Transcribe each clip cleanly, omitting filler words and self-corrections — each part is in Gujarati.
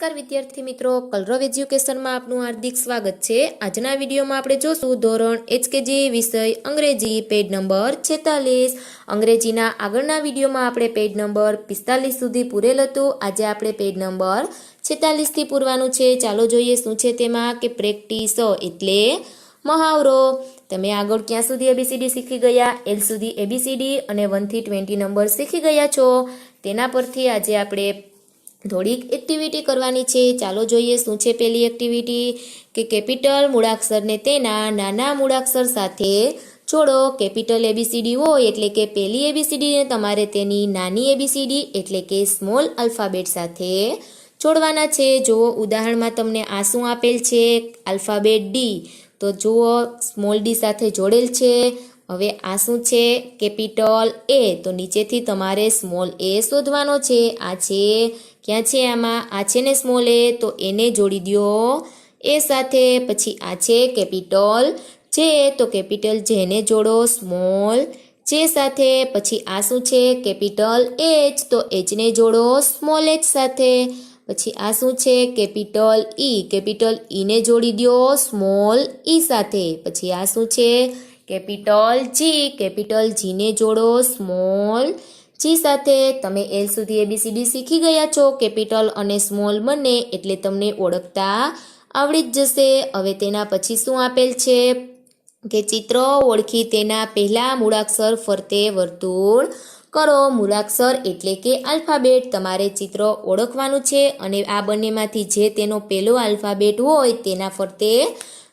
નમસ્કાર વિદ્યાર્થી મિત્રો, કલરવ એજ્યુકેશનમાં આપનું હાર્દિક સ્વાગત છે। આજના વિડીયોમાં આપણે જોશું ધોરણ HKG વિષય અંગ્રેજી પેજ નંબર 46। અંગ્રેજીના આગળના વિડીયોમાં આપણે પેજ નંબર 45 સુધી પૂરેલ હતું। આજે આપણે પેજ નંબર 46 થી પૂરવાનું છે। ચાલો જોઈએ શું છે તેમાં કે પ્રેક્ટિસ એટલે મહાવરો। તમે આગળ ક્યાં સુધી ABCD શીખી ગયા? L સુધી ABCD અને 1 થી 20 નંબર શીખી ગયા છો। તેના પરથી આજે આપણે થોડીક એક્ટિવિટી કરવાની છે। ચાલો જોઈએ શું છે પહેલી એક્ટિવિટી કે કેપિટલ મૂળાક્ષરને તેના નાના મૂળાક્ષર સાથે જોડો। કેપિટલ ABCD હોય એટલે કે પહેલી ABCD ને તમારે તેની નાની ABCD એટલે કે સ્મોલ આલ્ફાબેટ સાથે જોડવાના છે। જુઓ ઉદાહરણમાં તમને આ શું આપેલ છે? આલ્ફાબેટ D, તો જુઓ સ્મોલ d સાથે જોડેલ છે। હવે આ શું છે? કેપિટલ A, તો નીચેથી તમારે સ્મોલ a શોધવાનો છે। આ છે ક્યાં છે? આમાં આ છે ને સ્મોલ a, તો એને જોડી દો એ સાથે। પછી આ છે કેપિટલ J, તો કેપિટલ J ને જોડો સ્મોલ j સાથે। પછી આ શું છે? કેપિટલ H, તો H ને જોડો સ્મોલ h સાથે। પછી આ શું છે? કેપિટલ E, કેપિટલ E ને જોડી દો સ્મોલ e સાથે। પછી આ શું છે? કેપિટલ G, કેપિટલ G ને જોડો સ્મોલ g સાથે। તમે L સુધી ABCD શીખી ગયા છો, કેપિટલ અને સ્મોલ બંને, એટલે તમને ઓળખતા આવડી જ જશે। હવે તેના પછી શું આપેલ છે કે ચિત્ર ઓળખી તેના પહેલા મૂળાક્ષર ફરતે વર્તુળ કરો। મૂળાક્ષર એટલે કે આલ્ફાબેટ તમારે ચિત્ર ઓળખવાનું છે અને આ બંનેમાંથી જે તેનો પહેલો આલ્ફાબેટ હોય તેના ફરતે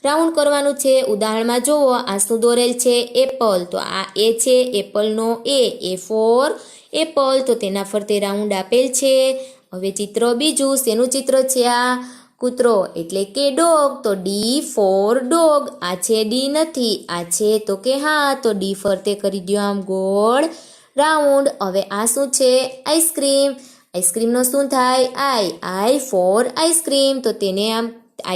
રાઉન્ડ કરવાનું છે। ઉદાહરણમાં જુઓ આ શું દોરેલ છે? એપલ, તો આ એ છે એપલનો A ફોર એપલ, તો તેના ફરતે રાઉન્ડ આપેલ છે। હવે ચિત્ર બીજું શેનું ચિત્ર છે? આ કૂતરો એટલે કે ડોગ, તો D ફોર ડોગ। આ છે D નથી, આ છે તો કે હા, તો D ફરતે કરી દો આમ ગોળ રાઉન્ડ। હવે આ શું છે? આઈસ્ક્રીમ, આઈસ્ક્રીમનો શું થાય? I ફોર આઈસ્ક્રીમ, તો તેને આમ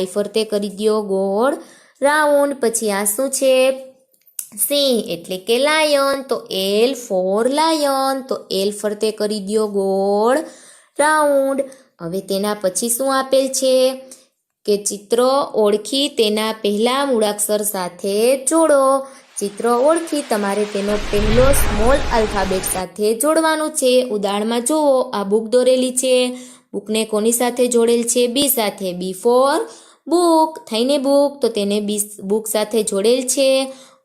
I ફરતે કરી દો ગોળ રાઉન્ડ। પછી આ શું છે? સિંહ એટલે કે લાયન, તો L ફોર લાયન, તો L ફરતે કરી દો ગોળ રાઉન્ડ। હવે તેના પછી શું આપેલ છે કે ચિત્ર ઓળખી તેના પહેલા મૂળાક્ષર સાથે જોડો। ચિત્ર ઓળખી તમારે તેનો પહેલો સ્મોલ આલ્ફાબેટ સાથે જોડવાનું છે। ઉદાહરણમાં જુઓ આ બુક દોરેલી છે, બુકને કોની સાથે જોડેલ છે? B સાથે। B ફોર બુક થઈને બુક, તો તેને બુક સાથે જોડેલ છે।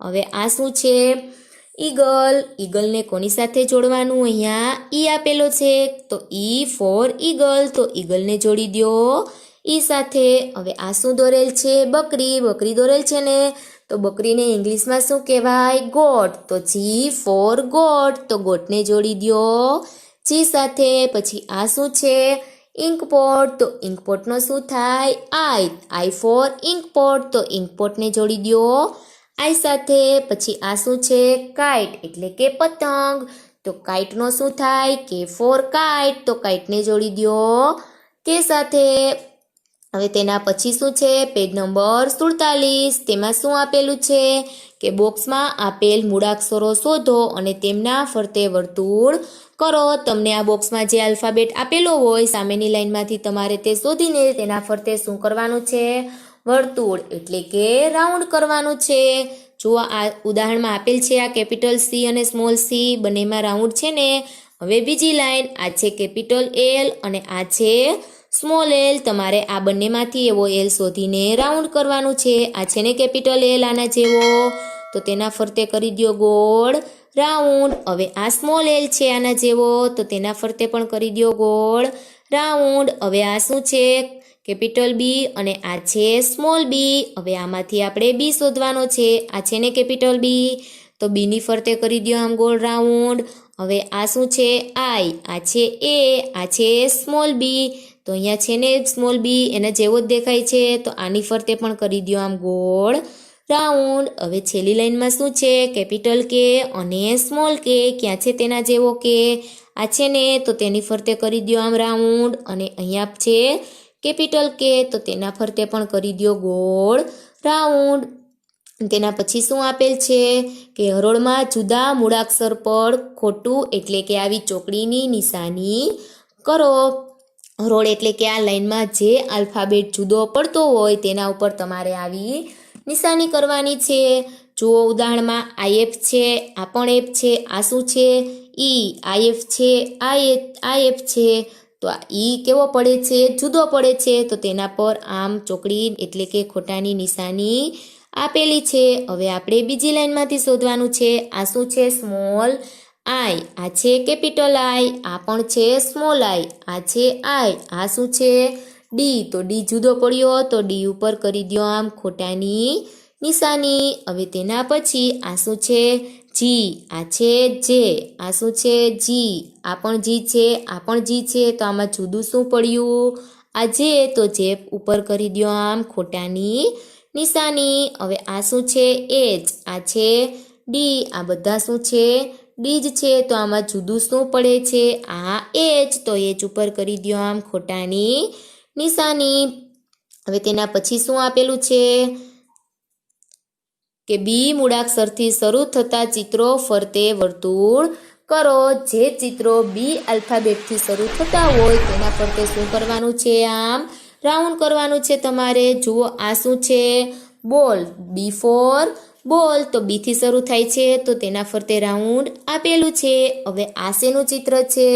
હવે આ શું છે? ઈગલ, ઈગલને કોની સાથે જોડવાનું? અહીંયા ઈ આપેલો છે, તો ઈ ફોર ઈગલ, તો ઈગલને જોડી દો ઈ સાથે। હવે આ શું દોરેલ છે? બકરી, બકરી દોરેલ છે ને, તો બકરીને ઇંગ્લિશમાં શું કહેવાય? ગોટ, તો G ફોર ગોટ, તો ગોટને જોડી દો G સાથે। પછી આ શું છે? ઇંકપોટ, તો ઇંકપોટનો શું થાય? I ફોર ઇંકપોટ, તો ઇંકપોટને જોડી દો I સાથે। પછી આ શું છે? કાઇટ એટલે કે પતંગ, તો કાઇટનો શું થાય? K ફોર કાઇટ, તો કાઇટને જોડી દો કે સાથે। હવે તેના પછી શું છે? પેજ નંબર 47, તેમાં શું આપેલું છે કે બોક્સમાં આપેલ મૂળાક્ષરો શોધો અને તેમના ફરતે વર્તુળ કરો। તમને આ બોક્સમાં જે આલ્ફાબેટ આપેલો હોય સામેની લાઈનમાંથી તમારે તે શોધીને તેના ફરતે શું કરવાનું છે? વર્તુળ એટલે કે રાઉન્ડ કરવાનું છે। જો આ ઉદાહરણમાં આપેલ છે આ કેપિટલ C અને સ્મોલ c બંનેમાં રાઉન્ડ છે ને। હવે બીજી લાઈન આ છે કેપિટલ L અને આ છે સ્મોલ l, તમારે આ બંનેમાંથી એવો L શોધીને રાઉન્ડ કરવાનું છે। આ છે ને કેપિટલ L આના જેવો, તો તેના ફરતે કરી દો ગોળ રાઉન્ડ। હવે આ સ્મોલ l છે આના જેવો, તો તેના ફરતે પણ કરી દો ગોળ રાઉન્ડ। હવે આ શું છે? કેપિટલ B અને આ છે સ્મોલ b। હવે આમાંથી આપણે B શોધવાનો છે। આ છે ને કેપિટલ B, તો B ની ફરતે કરી દો આમ ગોળ રાઉન્ડ। હવે આ શું છે? આ છે A, આ છે સ્મોલ b, તો અહીંયા છે ને સ્મોલ b એના જેવો જ દેખાય છે, તો આની ફરતે પણ કરી દો આમ ગોળ રાઉન્ડ। હવે છેલ્લી લાઈનમાં શું છે? કેપિટલ K અને સ્મોલ k, ક્યાં છે તેના જેવો K? આ છે ને, તો તેની ફરતે કરી દો આમ રાઉન્ડ। અને અહીંયા છે કેપિટલ K, તો તેના ફરતે પણ કરી દો ગોળ રાઉન્ડ। તેના પછી શું આપેલ છે કે હરોળમાં જુદા મૂળાક્ષર પર ખોટું એટલે કે આવી ચોકડીની નિશાની કરો। હરોળ એટલે કે આ લાઈનમાં જે આલ્ફાબેટ જુદો પડતો હોય તેના ઉપર તમારે આવી નિશાની કરવાની છે. જુઓ ઉદાહરણમાં આઈએફ છે, આ પણ એફ છે, આ શું છે? ઈ. આઈએફ છે, આ એફ છે, તો આ ઈ કેવો પડે છે? જુદો પડે છે. તો તેના પર આમ ચોકડી એટલે કે ખોટાની નિશાની આપેલી છે. હવે આપણે બીજી લાઈનમાંથી શોધવાનું છે. આ શું છે? સ્મોલ આઈ. આ છે કેપિટલ આઈ. આ પણ છે સ્મોલ આઈ. આ છે આઈ. આ શું છે? ડી. તો ડી જુદો પડ્યો તો ડી ઉપર કરી દો આમ ખોટાની નિશાની. હવે તેના પછી આ શું છે? જી. આ છે જે. આ શું છે? જી. આ પણ જી છે, આ પણ જી છે, તો આમાં જુદું શું પડ્યું? આ જે, તો જે ઉપર કરી દો આમ ખોટાની નિશાની. હવે આ શું છે? એચ. આ છે ડી. આ બધા શું છે? ડી જ છે, તો આમાં જુદું શું પડે છે? આ એચ, તો એચ ઉપર કરી દો આમ ખોટાની નિશાની. હવે તેના પછી શું આપેલું છે કે બી મૂળાક્ષરથી શરૂ થતા ચિત્રો ફરતે વર્તુળ કરો. જે ચિત્રો બી આલ્ફાબેટથી શરૂ થતા હોય તેના ફરતે શું કરવાનું છે? આમ રાઉન્ડ કરવાનું છે તમારે. જુઓ આ શું છે? બોલ. બી ફોર બોલ. તો બીથી શરૂ થાય છે તો તેના ફરતે રાઉન્ડ આપેલું છે. હવે આ શેનું ચિત્ર છે?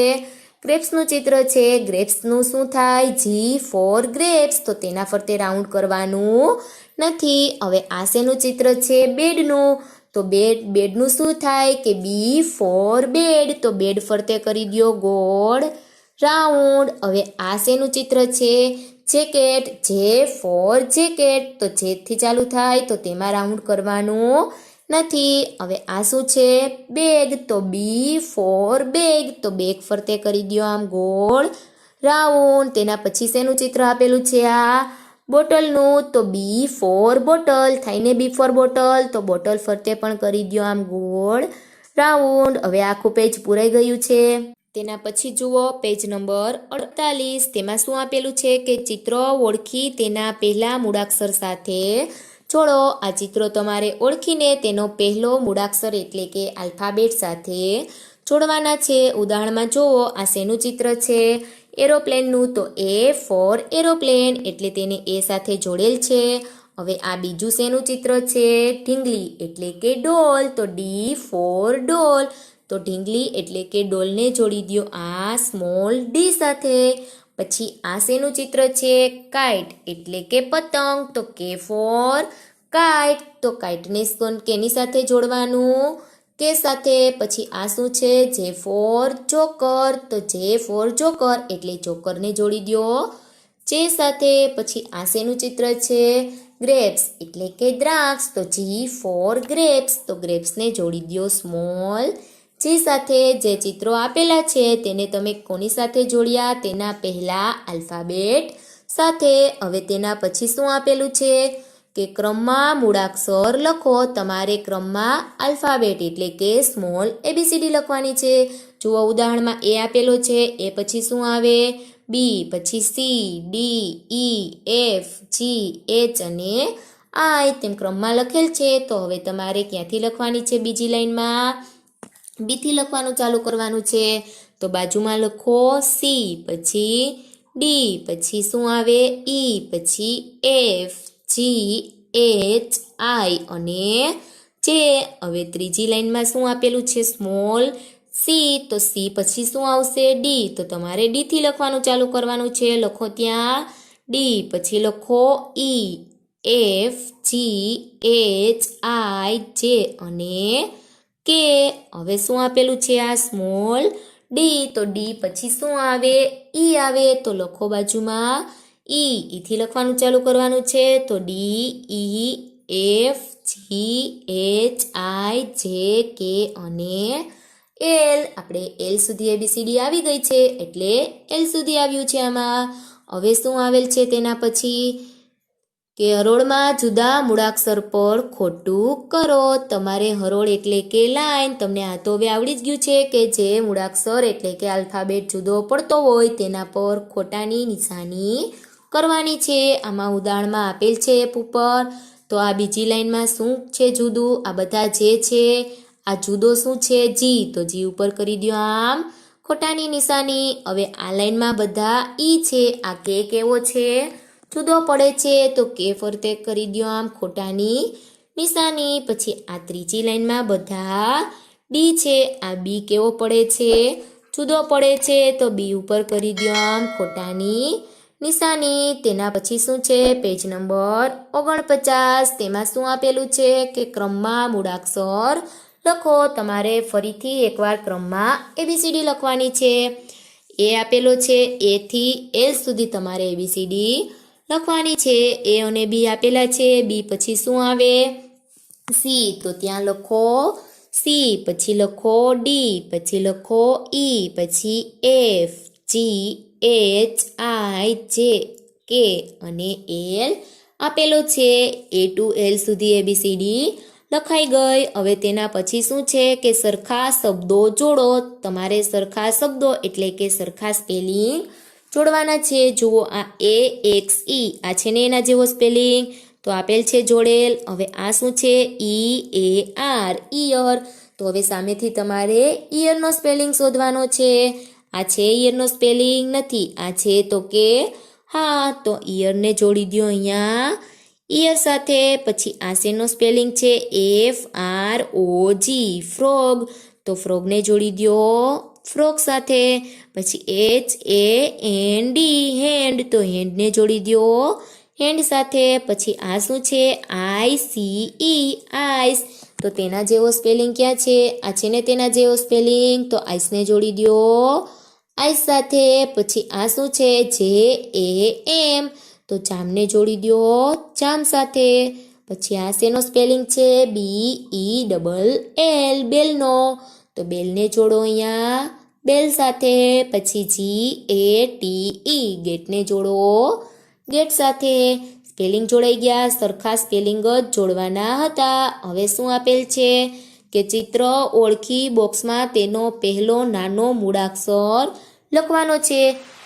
ગ્રેપ્સનું ચિત્ર છે. ગ્રેપ્સનું શું થાય? G four grapes. તો તેના ફરતે રાઉન્ડ કરવાનું નથી. હવે આ શેનું ચિત્ર છે? બેડનું. તો બેડનું શું થાય? કે બી ફોર બેડ. તો બેડ ફરતે કરી દો ગોળ રાઉન્ડ. હવે આ શેનું ચિત્ર છે? જેકેટ. જે ફોર જેકેટ. તો જેથી ચાલુ થાય તો તેમાં રાઉન્ડ કરવાનું નથી. હવે આ શું છે? બેગ. તો બી ફોર બેગ. તો બેગ ફરતે કરી દો આમ ગોળ રાઉન્ડ. તેના પછી શેનું ચિત્ર આપેલું છે? આ બોટલનું. તો બી ફોર બોટલ. થઈને બી ફોર બોટલ. તો બોટલ ફરતે પણ કરી દો આમ ગોળ રાઉન્ડ. હવે આખું પેજ પૂરાઈ ગયું છે. તેના પછી જુઓ પેજ નંબર 48. તેમાં શું આપેલું છે કે ચિત્રો ઓળખી તેના પહેલા મૂળાક્ષર સાથે જોડો. આ ચિત્રો તમારે ઓળખીને તેનો પહેલો મૂળાક્ષર એટલે કે આલ્ફાબેટ સાથે જોડવાના છે. ઉદાહરણમાં જુઓ આ શેનું ચિત્ર છે? એરોપ્લેનનું. તો એ ફોર એરોપ્લેન એટલે તેને એ સાથે જોડેલ છે. હવે આ બીજું શેનું ચિત્ર છે? ઢીંગલી એટલે કે ડોલ. તો ડી ફોર ડોલ. તો ઢીંગલી એટલે કે ડોલને જોડી દો આ સ્મોલ ડી સાથે. પછી આ શેનું ચિત્ર છે? કાઇટ એટલે કે પતંગ. તો કે ફોર કાઇટ. તો કાઇટને કેની સાથે જોડવાનું? કે સાથે. પછી આ શું છે? જે ફોર જોકર. તો જે ફોર જોકર એટલે જોકરને જોડી દો જે સાથે. પછી આ શેનું ચિત્ર છે? ગ્રેપ્સ એટલે કે દ્રાક્ષ. તો જી ફોર ગ્રેપ્સ. તો ગ્રેપ્સને જોડી દો સ્મોલ જી સાથે. જે ચિત્રો આપેલા છે તેને તમે કોની સાથે જોડ્યા? તેના પહેલા આલ્ફાબેટ સાથે. હવે તેના પછી શું આપેલું છે કે ક્રમમાં મૂળાક્ષર લખો. તમારે ક્રમમાં આલ્ફાબેટ એટલે કે સ્મોલ એબીસીડી લખવાની છે. જુઓ ઉદાહરણમાં એ આપેલો છે. એ પછી શું આવે? બી. પછી સી, ડી, ઈ, એફ, જી, એચ અને આઈ તેમ ક્રમમાં લખેલ છે. તો હવે તમારે ક્યાંથી લખવાની છે? બીજી લાઈનમાં બીથી લખવાનું ચાલુ કરવાનું છે. તો બાજુમાં લખો સી, પછી ડી, પછી શું આવે? ઈ, પછી એફ, જી, એચ, આઈ અને જે. હવે ત્રીજી લાઈનમાં શું આપેલું છે? Small C. તો સી પછી શું આવશે? ડી. તો તમારે ડીથી લખવાનું ચાલુ કરવાનું છે. લખો ત્યાં ડી. પછી લખો ઈ, એફ, જી, એચ, આઈ, જે અને કે. હવે શું આપેલું છે? આ સ્મોલ ડી. તો ડી પછી શું આવે? ઈ આવે. તો લખો બાજુમાં ઈ. ઈથી લખવાનું ચાલુ કરવાનું છે. તો ડી, ઈ, એફ, જી, એચ, આઈ, જે, કે અને એલ. આપણે એલ સુધી એબીસીડી આવી ગઈ છે એટલે એલ સુધી આવ્યું છે આમાં. હવે શું આવેલ છે તેના પછી કે હરોળમાં જુદા મૂળાક્ષર પર ખોટું કરો. તમારે હરોળ એટલે કે લાઈન. તમને આ તો હવે આવડી જ ગયું છે કે જે મૂળાક્ષર એટલે કે આલ્ફાબેટ જુદો પડતો હોય તેના પર ખોટાની નિશાની કરવાની છે. આમાં ઉદાહરણમાં આપેલ છે એપ ઉપર. તો આ બીજી લાઈનમાં શું છે જુદું? આ બધા જે છે. આ જુદો શું છે? જી. તો જી ઉપર કરી દો આમ ખોટાની નિશાની. હવે આ લાઈનમાં બધા ઈ છે, આ કે કેવો છે? જુદો પડે છે, તો કે ફરતે કરી દો આમ ખોટાની નિશાની. પછી આ ત્રીજી લાઈનમાં બધા ડી છે, આ બી કેવો પડે છે? જુદો પડે છે, તો બી ઉપર કરી દો આમ ખોટાની નિશાની. તેના પછી શું છે? Page number 49. તેમાં શું આપેલું છે કે ક્રમમાં મૂળાક્ષર લખો. તમારે ફરીથી એકવાર ક્રમમાં એબીસીડી લખવાની છે. એ આપેલો છે, એ થી એલ સુધી તમારે એબીસીડી લખવાની છે. એ અને બી આપેલા છે. બી પછી શું આવે? સી, તો ત્યાં લખો સી. પછી લખો ડી, પછી લખો ઈ, પછી એફ, જી, એચ, આઈ, જે, કે અને એલ આપેલો છે. એ ટુ એલ સુધી એબીસીડી લખાઈ ગઈ. હવે તેના પછી શું છે કે સરખા શબ્દો જોડો. તમારે સરખા શબ્દો એટલે કે સરખા સ્પેલિંગ જોડવાના છે. જુઓ આ એ એક્સ ઈ, આ છે ને એના જેવો સ્પેલિંગ, તો આપેલ છે જોડેલ. હવે આ શું છે? ઈ એ આર, ઈયર. તો હવે સામેથી તમારે ઈયરનો સ્પેલિંગ શોધવાનો છે. આ છે ઈયરનો સ્પેલિંગ? નથી. આ છે તો કે હા, તો ઈયરને જોડી દો અહીંયા ઈયર સાથે. પછી આ શેનો સ્પેલિંગ છે? F R O G, frog. તો ફ્રોગને જોડી દો ફ્રોગ સાથે. પછી H A N D, hand. તો હેન્ડને જોડી દો હેન્ડ સાથે. પછી આ શું છે? I C E, ice. તો તેના જેવો સ્પેલિંગ ક્યાં છે? આ છે ને તેના જેવો સ્પેલિંગ, તો આઈસને જોડી દો આઈસ સાથે. પછી આ શું છે? જે એ એમ, તો જામને જોડી દો જામ સાથે. પછી આ શેનો સ્પેલિંગ છે? બી ઈ ડબલ એલ, બેલનો. તો બેલને જોડો અહીંયા બેલ સાથે. પછી જી એ ટી ઈ, ગેટને જોડો ગેટ સાથે. સ્પેલિંગ જોડાઈ ગયા. સરખા સ્પેલિંગ જ જોડવાના હતા. હવે શું આપેલ છે કે ચિત્ર ઓળખી બોક્સમાં તેનો પહેલો નાનો મૂળાક્ષર લખવાનો છે.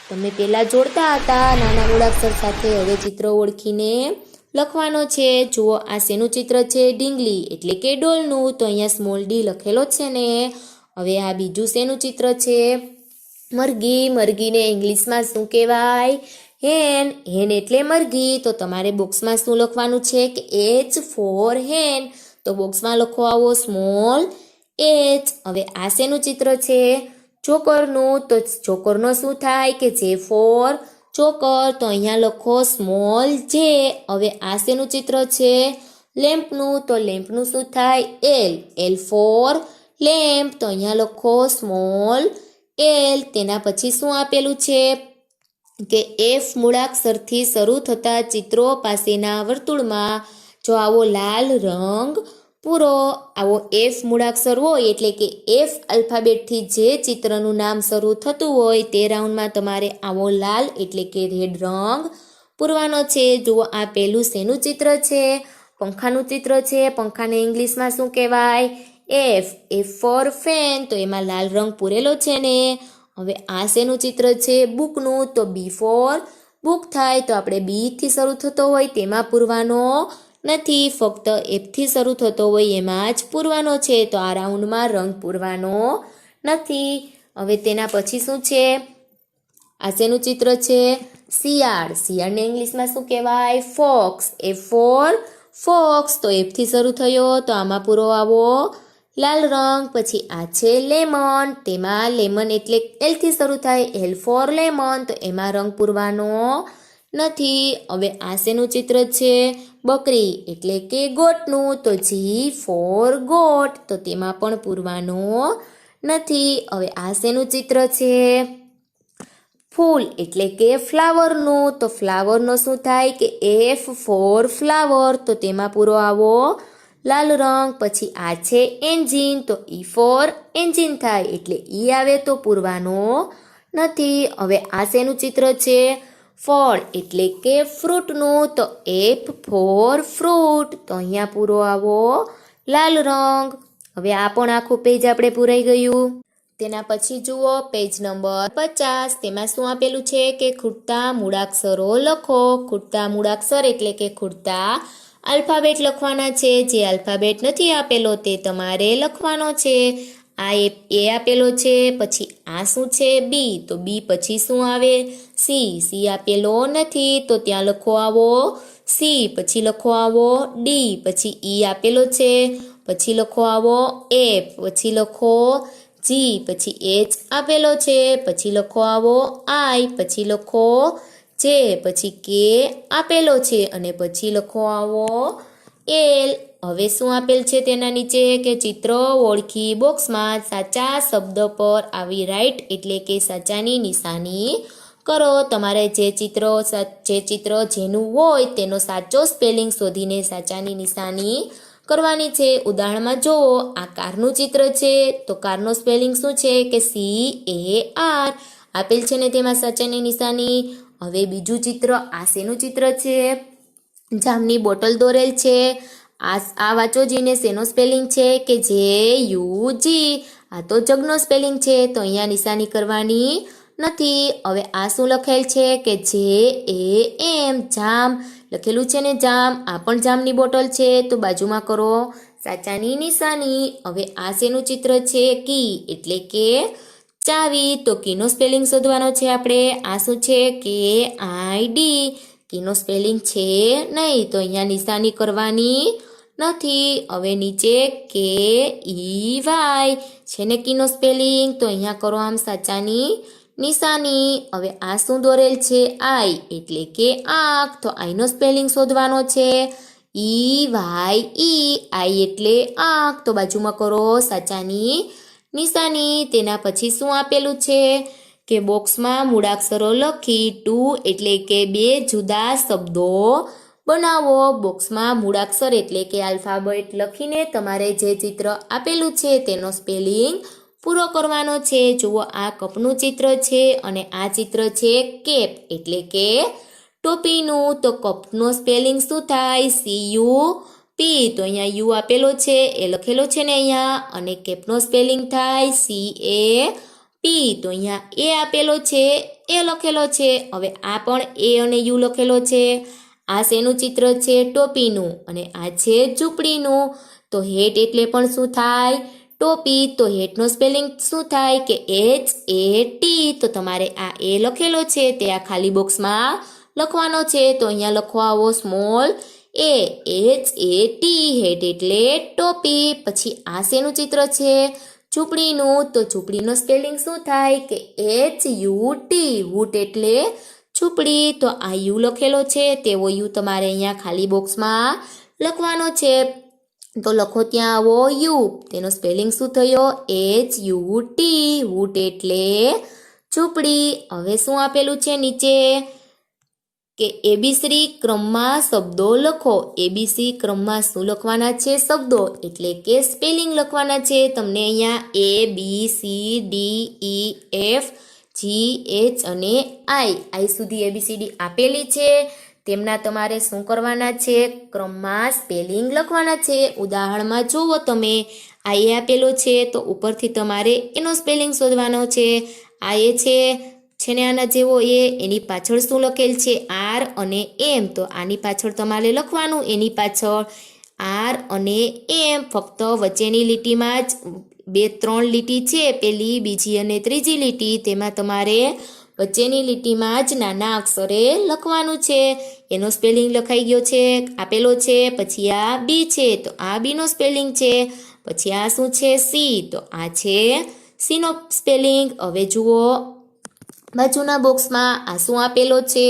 તમે પહેલા જોડતા હતા નાના મૂળાક્ષર સાથે, હવે ચિત્ર ઓળખીને લખવાનો છે. જુઓ આ શેનું ચિત્ર છે? ઢીંગલી એટલે કે ડોલનું. તો અહીંયા સ્મોલ ડી લખેલો છે ને. હવે આ બીજું શેનું ચિત્ર છે? મરઘી. મરઘીને ઇંગ્લિશમાં શું કહેવાય? હેન. હેન એટલે મરઘી. તો તમારે બોક્સમાં શું લખવાનું છે કે એચ ફોર હેન. તો બોક્સમાં લખો આવો સ્મોલ એચ. હવે આ શેનું ચિત્ર છે? ચોકરનું. તો ચોકરનો શું થાય કે જે ફોર ચોકર. તો અહીંયા લખો સ્મોલ જે. હવે આ શેનું ચિત્ર છે? લેમ્પનું. તો લેમ્પનું શું થાય? એલ. L for lamp. તો અહીંયા લખો સ્મોલ એલ. તેના પછી શું આપેલું છે કે એફ મૂળાક્ષરથી શરૂ થતા ચિત્રો પાસેના વર્તુળમાં જો આવો લાલ રંગ પૂરો. આવો એફ મૂળાક્ષર હોય એટલે કે એફ આલ્ફાબેટથી જે ચિત્રનું નામ શરૂ થતું હોય તે રાઉન્ડમાં તમારે આવો લાલ એટલે કે રેડ રંગ પૂરવાનો છે. જુઓ આ પહેલું શેનું ચિત્ર છે? પંખાનું ચિત્ર છે. પંખાને ઇંગ્લિશમાં શું કહેવાય? એફ. F for fan. તો એમાં લાલ રંગ પૂરેલો છે ને. હવે આ શેનું ચિત્ર છે? બુકનું. તો બી ફોર બુક થાય. તો આપણે બીથી શરૂ થતો હોય તેમાં પૂરવાનો નથી, ફક્ત એફથી શરૂ થતો હોય એમાં જ પૂરવાનો છે. તો આ રાઉન્ડમાં રંગ પૂરવાનો નથી. હવે તેના પછી શું છે? આ શેનું ચિત્ર છે? શિયાળ. શિયાળને ઇંગ્લિશમાં શું કહેવાય? ફોક્સ. F for fox. તો એફથી શરૂ થયો તો આમાં પૂરો આવો લાલ રંગ. પછી આ છે લેમન. તેમાં લેમન એટલે એલથી શરૂ થાય, એલ ફોર લેમન. તો એમાં રંગ પૂરવાનો નથી. હવે આ શેનું ચિત્ર છે? બકરી એટલે કે ગોટનું. તો જી ફોર ગોટ. તો તેમાં પણ પૂરવાનો નથી. હવે આ શેનું ચિત્ર છે? ફૂલ એટલે કે ફ્લાવરનું. તો ફ્લાવરનો શું થાય કે એફ ફોર ફ્લાવર. તો તેમાં પૂરો આવો લાલ રંગ. પછી આ છે એન્જિન. તો ઈ ફોર એન્જિન થાય એટલે ઈ આવે તો પૂરવાનો નથી. હવે આ શેનું ચિત્ર છે? ફળ એટલે કે ફ્રૂટનું. તો એફ ફોર ફ્રૂટ. તો અહીંયા પૂરો આવો લાલ રંગ. હવે આ પણ આખું પેજ આપણે પૂરાઈ ગયું. તેના પછી જુઓ પેજ નંબર 50. તેમાં શું આપેલું છે કે ખૂટતા મૂળાક્ષરો લખો. ખૂટતા મૂળાક્ષર એટલે કે ખૂટતા આલ્ફાબેટ લખવાના છે. જે આલ્ફાબેટ નથી આપેલો તે તમારે લખવાનો છે. આ એ આપેલો છે, પછી આ શું છે બી, તો બી પછી શું આવે સી આપેલો નથી તો ત્યાં લખો આવો સી, પછી લખો આવો ડી, પછી ઈ આપેલો છે, પછી લખો આવો એફ, પછી લખો જી, પછી એચ આપેલો છે, પછી લખો આવો આઈ, પછી લખો જે, પછી કે આપેલો છે અને પછી લખો આવો એલ. હવે શું આપેલ છે તેના નીચે કે ચિત્ર ઓળખી બોક્સમાં સાચા શબ્દ પર આવી રાઈટ એટલે કે સાચાની નિશાની કરો. તમારે જે ચિત્ર જેનું હોય તેનો સાચો સ્પેલિંગ શોધીને સાચાની નિશાની કરવાની છે. ઉદાહરણમાં જુઓ, આ કારનું ચિત્ર છે તો કારનો સ્પેલિંગ શું છે કે CAR આપેલ છે ને તેમાં સાચાની નિશાની. હવે બીજું ચિત્ર, આ શેનું ચિત્ર છે? જામની બોટલ દોરેલ છે. આ વાંચો જીને શેનો સ્પેલિંગ છે કે JUG. આ તો જગનો સ્પેલિંગ છે તો અહીંયા નિશાની કરવાની નથી. હવે આ શું લખેલ છે કે JAM, જામ લખેલું છે ને જામ. આ પણ જામની બોટલ છે તો બાજુમાં કરો સાચાની નિશાની. હવે આ શેનું ચિત્ર છે? કી એટલે કે ચાવી, તો કીનો સ્પેલિંગ શોધવાનો છે આપણે. આ શું છે KID, કીનો સ્પેલિંગ છે નહીં તો અહીંયા નિશાની કરવાની નથી. હવે નીચે KEY છે ને કીનો સ્પેલિંગ તો અહીંયા કરો આમ સાચાની નિશાની. હવે આ શું દોરેલ છે? આઈ એટલે કે આંખ, તો આઈનો સ્પેલિંગ શોધવાનો છે. EYE, આઈ એટલે આંખ, તો બાજુમાં કરો સાચાની નિશાની. તેના પછી શું આપેલું છે કે બોક્સમાં મૂળાક્ષરો લખી ટુ એટલે કે બે જુદા શબ્દો બનાવો. બોક્સમાં મૂળાક્ષર એટલે કે આલ્ફાબેટ લખીને તમારે જે ચિત્ર આપેલું છે તેનો સ્પેલિંગ પૂરો કરવાનો છે. જુઓ, આ કપનું ચિત્ર છે અને આ ચિત્ર છે કેપ એટલે કે ટોપીનું. તો કપનો સ્પેલિંગ શું થાય? CUP, તો અહીંયા યુ આપેલો છે એ લખેલો છે ને અહીંયા. અને કેપનો સ્પેલિંગ થાય CAP, તો અહીંયા એ આપેલો છે એ લખેલો છે. હવે આ પણ એ અને યુ લખેલો છે. આ શેનું ચિત્ર છે? ટોપીનું. અને આ છે ઝૂંપડીનું. તો હેટ એટલે પણ શું થાય? ટોપી. તો હેટનો સ્પેલિંગ શું થાય કે HAT, તો તમારે આ એ લખેલો છે તે આ ખાલી બોક્સમાં લખવાનો છે. તો અહીંયા લખો આવો સ્મોલ a, HAT, હેટ એટલે ટોપી. પછી આ શેનું ચિત્ર છે? ઝૂંપડીનું. તો ઝૂંપડીનો સ્પેલિંગ શું થાય કે HUT, હૂટ એટલે ઝૂંપડી. તો આ યુ લખેલો છે તેવો યુ તમારે અહીંયા ખાલી બોક્સમાં લખવાનો છે. તો લખો ત્યાં આવો યુ, તેનો સ્પેલિંગ શું થયો? HUT, હૂટ એટલે ઝૂંપડી. હવે શું આપેલું છે નીચે કે ABC ક્રમમાં શબ્દો લખો. ABC ક્રમમાં શું લખવાના છે? શબ્દો એટલે કે સ્પેલિંગ લખવાના છે. તમને અહીંયા ABCDEFGH અને I સુધી ABCD આપેલી છે. તેમના તમારે શું કરવાના છે? ક્રમમાં સ્પેલિંગ લખવાના છે. ઉદાહરણમાં જુઓ તમે, આ એ આપેલો છે તો ઉપરથી તમારે એનો સ્પેલિંગ શોધવાનો છે. આ એ છે ને આના જેવો એ, એની પાછળ શું લખેલ છે? R અને M, તો આની પાછળ તમારે લખવાનું એની પાછળ R અને M. ફક્ત વચ્ચેની લીટીમાં જ 2-3 લીટી છે, પેલી, બીજી અને ત્રીજી લીટી, તેમાં તમારે વચ્ચેની લીટીમાં જ નાના અક્ષરે લખવાનું છે. એનો સ્પેલિંગ લખાઈ ગયો છે, આપેલો છે. પછી આ બી છે તો આ બીનો સ્પેલિંગ છે. પછી આ શું છે? સી, તો આ છે સીનો સ્પેલિંગ. હવે જુઓ બાજુના બોક્સમાં આ શું આપેલો છે?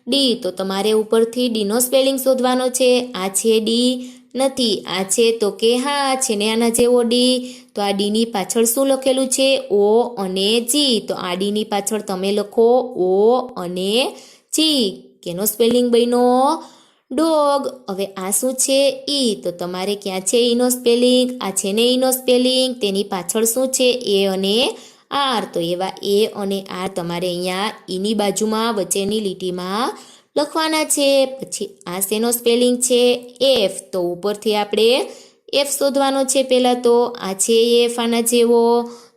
ડી, તો તમારે ઉપરથી ડીનો સ્પેલિંગ શોધવાનો છે. આ છે ડી નથી, આ છે તો કે હા છે ને આના જેવો ડી. તો આ ડીની પાછળ શું લખેલું છે? O અને G, તો આ ડીની પાછળ તમે લખો O અને G. કેનો સ્પેલિંગ બન્યો? ડોગ. હવે આ શું છે? ઈ, તો તમારે ક્યાં છે ઈનો સ્પેલિંગ? આ છે ને ઈનો સ્પેલિંગ. તેની પાછળ શું છે? એ અને આર, તો એવા એ અને આર તમારે અહીંયા ઈની બાજુમાં વચ્ચેની લીટીમાં લખવાના છે. પછી આ શેનો સ્પેલિંગ છે? એફ, તો ઉપરથી આપણે એફ શોધવાનો છે. પહેલાં તો આ છે એફ આના જેવો.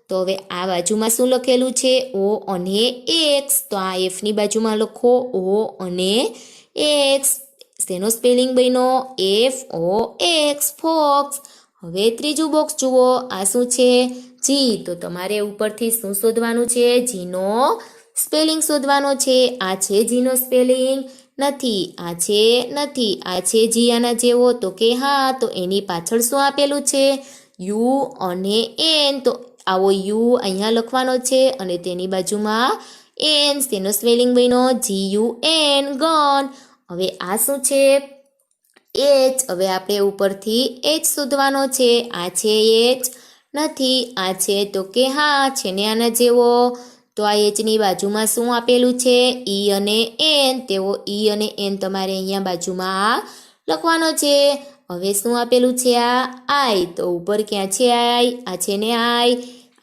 તો હવે આ બાજુમાં શું લખેલું છે? O અને X, તો આ એફની બાજુમાં લખો O અને X. શેનો સ્પેલિંગ બન્યો? FOX, fox. હવે ત્રીજું બોક્સ જુઓ, આ શું છે? જી. તો તમારે ઉપરથી શું શોધવાનું છે? જીનો સ્પેલિંગ શોધવાનો છે. આ છે જીનો સ્પેલિંગ? નથી. આ છે? નથી. આ છે જી આના જેવો? તો કે હા. તો એની પાછળ શું આપેલું છે? યુ અને એન. તો આવો યુ અહીંયા લખવાનો છે અને તેની બાજુમાં એન. તેનો સ્પેલિંગ બન્યો GUN, ગન. હવે આ શું છે? એચ. હવે આપણે ઉપરથી એચ શોધવાનો છે. આ છે એચ? નથી. આ છે? તો કે હા. છે ને આના જેવો? તો આ એચની બાજુમાં શું આપેલું છે? ઈ અને એન. તેવો ઈ અને એન તમારે અહીંયા બાજુમાં લખવાનો છે. હવે શું આપેલું છે? આ આઈ. તો ઉપર ક્યાં છે આઈ? આ છે ને આઈ?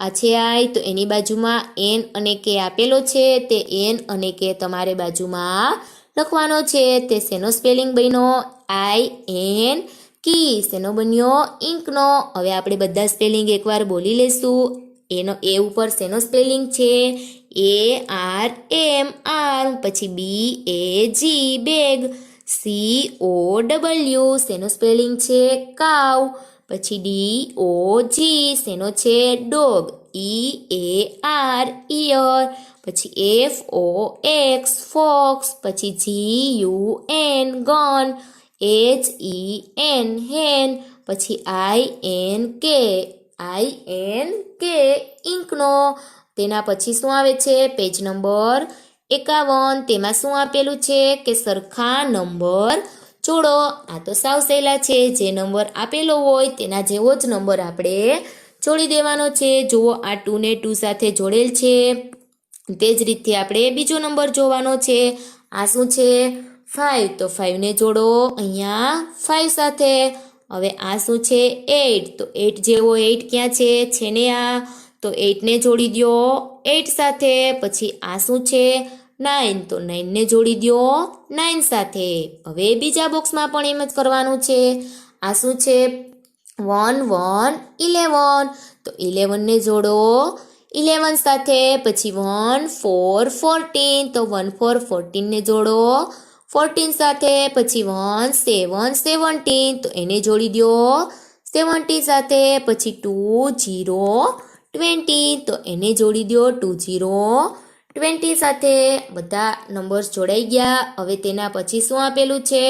આ છે આઈ. તો એની બાજુમાં એન અને કે આપેલો છે. તે એન અને કે તમારે બાજુમાં લખવાનો છે. તે શેનો સ્પેલિંગ બન્યો? IN કી. શેનો બન્યો? ઇંકનો. હવે આપણે બધા સ્પેલિંગ એકવાર બોલી લેશું. એનો એ ઉપર શેનો સ્પેલિંગ છે? ARMR. પછી BAG, બેગ. COW શેનો સ્પેલિંગ છે? કાવ. પછી DOG શેનો છે? ડોગ. EAR, ear. પછી FOX, ફોક્સ. પછી GUN, ગન. HEN, hen. પછી INK, ઇંકનો. તેના પછી શું આવે છે? Page number 51. તેમાં શું આપેલું છે? કે સરખા નંબર જોડો. આ તો સાવ સહેલા છે. જે નંબર આપેલો હોય તેના જેવો જ નંબર આપણે જોડી દેવાનો છે. જુઓ, આ 2 ને 2 સાથે જોડેલ છે. તે જ રીતે આપણે બીજો નંબર જોવાનો છે. આ શું છે? 5. તો 5 ને જોડો અહીંયા 5 સાથે. હવે આ શું છે? 8. તો 8 જેવો 8 ક્યાં છે? છે ને આ. તો 8 ને જોડી દો 8 સાથે. પછી આ શું છે? 9. તો 9 ને જોડી દો 9 સાથે. હવે બીજા બોક્સમાં પણ એમ જ કરવાનું છે. આ શું છે? 1 1 11. તો 11 ને જોડો 11 સાથે. પછી 1 4 14. તો 1 4 14 ને જોડો 14 સાથે. પછી 1 7 17. તો એને જોડી દો 70 સાથે. પછી 2 0 20. તો એને જોડી દો 20 સાથે. બધા નંબર્સ જોડાઈ ગયા. હવે તેના પછી શું આપેલું છે?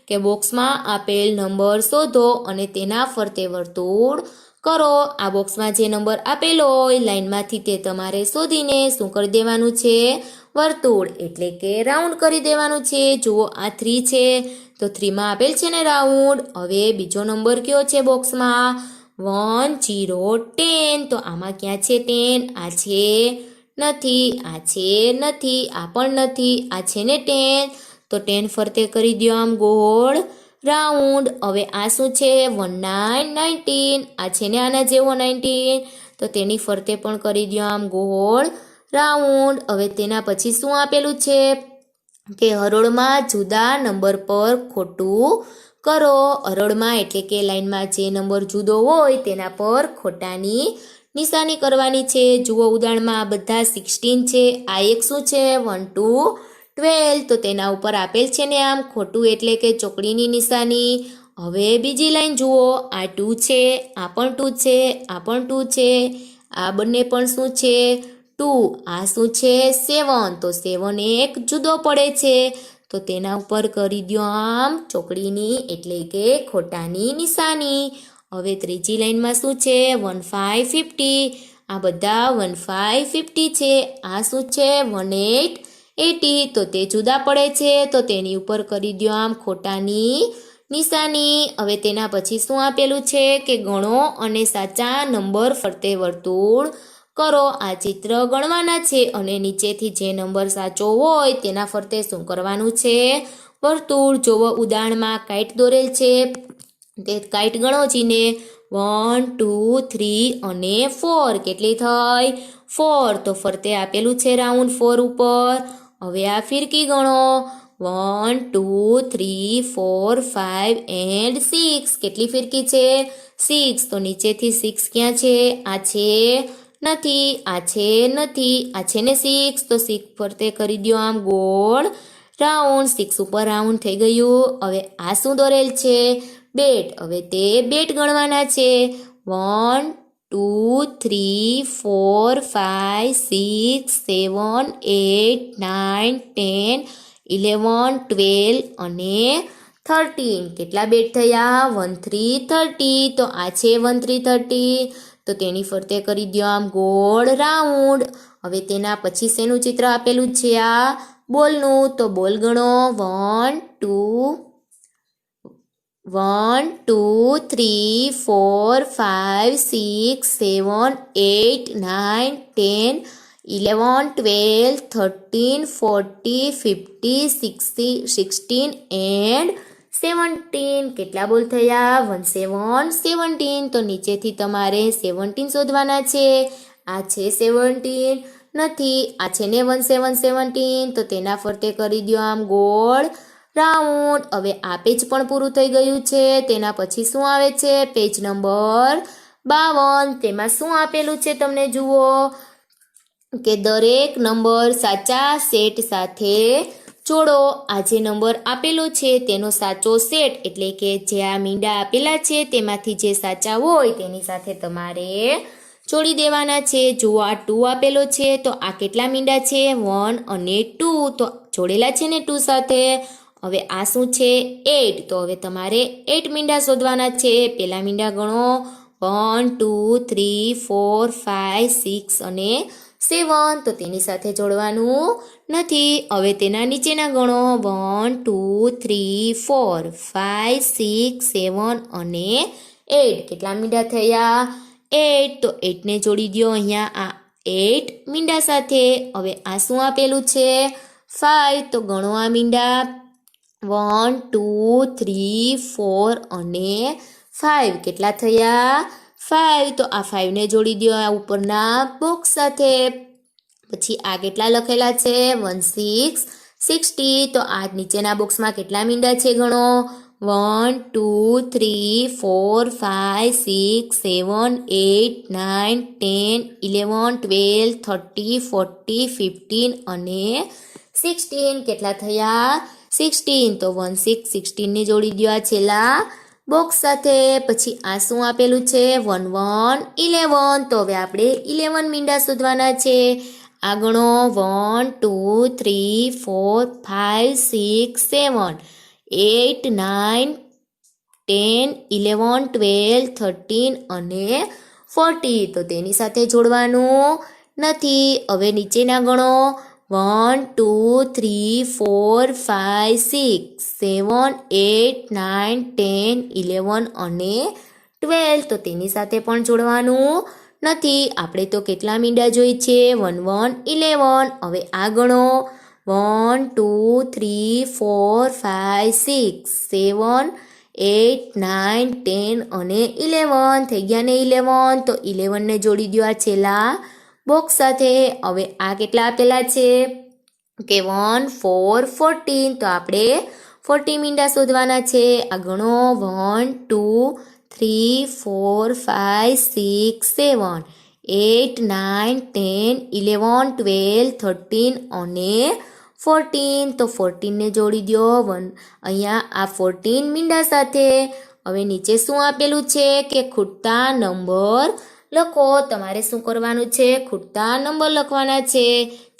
કે બોક્સમાં આપેલ નંબર શોધો અને તેના ફરતે વર્તુળ કરો. આ બોક્સમાં જે નંબર આપેલો હોય લાઈનમાંથી તે તમારે શોધીને શું કરી દેવાનું છે? વર્તુળ એટલે કે રાઉન્ડ કરી દેવાનું છે. જુઓ, આ 3 છે. તો 3માં આપેલ છે ને રાઉન્ડ. હવે બીજો નંબર કયો છે બોક્સમાં? 1 0 10. તો આમાં ક્યાં છે 10? આ છે? નથી. આ છે? નથી. આ પણ નથી. આ છે ને 10. તો 10 ફરતે કરી દો આમ ગોળ રાઉન્ડ. હવે આ શું છે? 19 19. આ છે ને આના જેવો 19. તો તેની ફરતે પણ કરી દો આમ ગોળ રાઉન્ડ. હવે તેના પછી શું આપેલું છે? કે હરોળમાં જુદા નંબર પર ખોટું કરો. હરોળમાં એટલે કે લાઈનમાં જે નંબર જુદો હોય તેના પર ખોટાની નિશાની કરવાની છે. જુઓ, ઉદાહરણમાં આ બધા 16 છે. આ એક શું છે? 1 2 12. તો તેના ઉપર આપેલ છે ને આમ ખોટું એટલે કે ચોકડીની નિશાની. હવે બીજી લાઈન જુઓ, આ 2 છે. આ પણ 2 છે. આ પણ 2 છે. આ બંને પણ શું છે? 2. આ શું છે? 7. તો 7 એક જુદો પડે છે. તો તેના ઉપર કરી દો આમ ચોકડીની એટલે કે ખોટાની નિશાની. હવે ત્રીજી લાઈનમાં શું છે? 1 5 50. આ બધા 1 5 50 છે. આ શું છે? 1 8 80. તો તે જુદા પડે છે. તો તેની ઉપર કરી દો આમ ખોટાની નિશાની. હવે તેના પછી શું આપેલું છે? કે ગણો અને સાચા નંબર ફરતે વર્તુળ કરો. આ ચિત્ર ગણવાના છે અને નીચેથી જે નંબર સાચો હોય તેના ફરતે શું કરવાનું છે? વર્તુળ. જોવો, ઉદાહરણમાં કાઈટ દોરેલ છે. તે કાઈટ ગણો જીને. 1 2 3 અને 4. કેટલી થઈ? 4. તો ફરતે આપેલું છે રાઉન્ડ 4 ઉપર. હવે આ ફિરકી ગણો. 1 2 3 4 5 and 6. કેટલી ફિરકી છે? 6. તો નીચેથી 6 ક્યાં છે? આ છે? નથી. આ છે? નથી. આ છે ને 6. તો 6 ફરતે કરી દો આમ ગોળ રાઉન્ડ. 6 ઉપર રાઉન્ડ થઈ ગયું. હવે આ શું દોરેલ છે? બેટ. હવે તે બેટ ગણવાના છે. 1 2 3 4 5 6 7 8 9 10 11 12 અને 13. કેટલા બેટ થયા? 1 3 30. તો આ છે 1 3 30. તો તેની ફરતે કરી દો આમ ગોળ રાઉન્ડ. હવે તેના પછી શેનું ચિત્ર આપેલું છે? આ બોલનું. તો બોલ ગણો. 1 2 1 2 3 4 5 6 7 8 9 10 11 12 13 14 15 16 and 17. કેટલા બોલ થયા? 1 7 17. તો નીચેથી તમારે 17 શોધવાના છે. આ છે 17 નથી. આ છે ને 1 7 17. તો તેના ફરતે કરી દો આમ ગોળ રાઉન્ડ. હવે આ પેજ પણ પૂરું થઈ ગયું છે. તેના પછી શું આવે છે? Page number 52. તેમાં શું આપેલું છે તમને જુઓ કે દરેક નંબર સાચા સેટ સાથે જોડો. આ જે નંબર આપેલો છે તેનો સાચો સેટ એટલે કે જે આ મીંડા આપેલા છે તેમાંથી જે સાચા હોય તેની સાથે તમારે જોડી દેવાના છે. જુઓ આ 2 આપેલો છે તો આ કેટલા મીંડા છે? 1 અને 2. તો જોડેલા છે ને 2 સાથે. હવે આ શું છે? 8. તો હવે તમારે 8 મીંડા શોધવાના છે. પેલા મીંડા ગણો. 1 2 3 4 5 6 અને 7. તો તેની સાથે જોડવાનું નથી. હવે તેના નીચેના ગણો. 1 2 3 4 5 6 7 અને 8. કેટલા મીંડા થયા? 8. તો 8 ને જોડી દો અહીંયા આ 8 મીંડા સાથે. હવે આ શું આપેલું છે? 5. તો ગણો આ મીંડા. 1 2 3 4 અને 5. કેટલા થયા? 5. તો આ 5 ને જોડી દો આ ઉપરના બોક્સ સાથે. પછી આ કેટલા લખેલા છે? 16 60. તો આ નીચેના બોક્સમાં કેટલા મીંડા છે ગણો. 1 2 3 4 5 6 7 8 9 10 11 12 13 14 15 અને 16. કેટલા થયા? 16. તો 1 6 16 ને જોડી દો આ છેલ્લા બોક્સ સાથે. પછી આ શું આપેલું છે? 1 1 11. તો હવે આપણે 11 મીંડા શોધવાના છે. આ ગણો. 1 2 3 4 5 6 7 8 9 10 11 12 13 અને 14. તો તેની સાથે જોડવાનું નથી. હવે નીચેના ગણો. 1 2 3 4 5 6 7 8 9 10 11 અને 12. તો તેની સાથે પણ જોડવાનું નથી. આપણે તો કેટલા મીંડા જોઈ છે? 1 1 11. હવે આ ગણો. 1 2 3 4 5 6 7 8 9 10 અને 11. થઈ ગયા ને 11. તો 11 ને જોડી દો આ છેલ્લા બોક્સ સાથે. હવે આ કેટલા આપેલા છે કે 1 4 14. તો આપણે 40 મીંડા શોધવાના છે. આ ગણો. 1 2 3 4 5 6 7 8 9 10 11 12 13 અને 14. તો 14 ને જોડી દો અહીંયા આ 14 મીંડા સાથે. હવે નીચે શું આપેલું છે કે ખૂટતા નંબર લખો. તમારે શું કરવાનું છે? ખૂટતા નંબર લખવાના છે.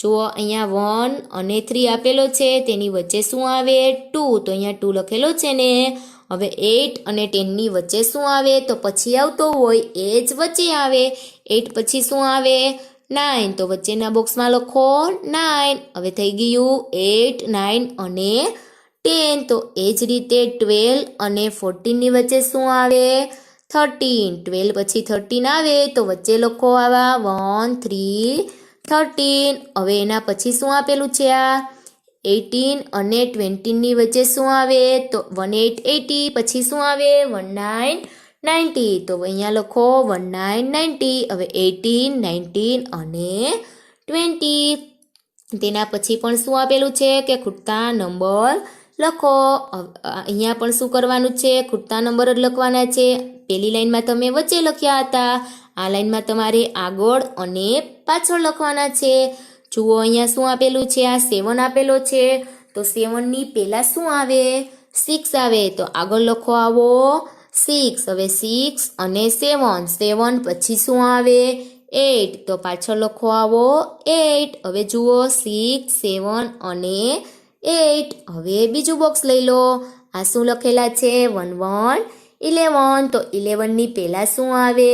જુઓ અહીંયા 1 અને 3 આપેલો છે. તેની વચ્ચે શું આવે? 2. તો અહીંયા 2 લખેલો છે ને. હવે 8 અને 10 ની વચ્ચે શું આવે? તો પછી આવતો હોય એ જ વચ્ચે આવે. 8 પછી શું આવે? 9. તો વચ્ચેના બોક્સમાં લખો 9. હવે થઈ ગયું 8 9 અને 10. તો એ જ રીતે 12 અને 14 ની વચ્ચે શું આવે? 13. 12 પછી 13 આવે તો વચ્ચે લખો આવા 1 3 13. હવે એના પછી શું આપેલું છે? આ 18 અને 20 ની વચ્ચે શું આવે? તો 18 80. પછી શું આવે? 19 90. તો અહીંયા લખો 19 90. હવે 18 19 અને 20. તેના પછી પણ શું આપેલું છે કે ખૂટતા નંબર લખો. અહીંયા પણ શું કરવાનું છે? ખૂટતા નંબર જ લખવાના છે. પહેલી લાઈનમાં તમે વચ્ચે લખ્યા હતા. આ લાઈનમાં તમારે આગળ અને પાછળ લખવાના છે. જુઓ અહીંયા શું આપેલું છે? આ 7 આપેલો છે. તો 7 ની પહેલા શું આવે? 6 આવે તો આગળ લખો આવો 6. હવે 6 અને 7. 7 પછી શું આવે 8 તો પાછળ લખો આવો 8. હવે જુઓ 6, 7 અને 8. હવે બીજું બોક્સ લઈ લો. આ શું લખેલા છે 1 1 11 તો 11 ની પહેલા શું આવે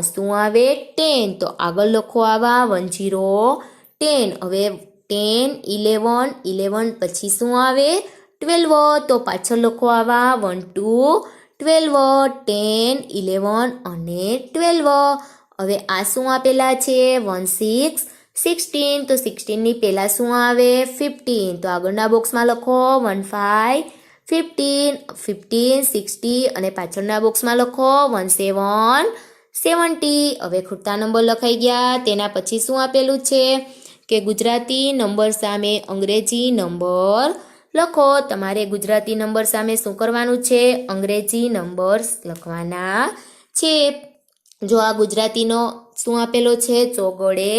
શું આવે 10 તો આગળ લખો આવા 1 0 10. હવે 10 11 11 પછી શું આવે 12 તો પાછળ લખો આવા 1 2 12 10 11 અને 12. હવે આ શું આપેલા છે 1 6 16 તો 16 ની પહેલા શું આવે 15 તો આગળના બોક્સમાં લખો 1 5 15 15 60 અને પાછળના બોક્સમાં લખો 1 7 70. હવે ખૂટતા નંબર લખાઈ ગયા. તેના પછી શું આપેલું છે કે ગુજરાતી નંબર સામે અંગ્રેજી નંબર લખો. તમારે ગુજરાતી નંબર સામે શું કરવાનું છે અંગ્રેજી નંબર લખવાના છે. જો આ ગુજરાતીનો શું આપેલો છે ચોગડે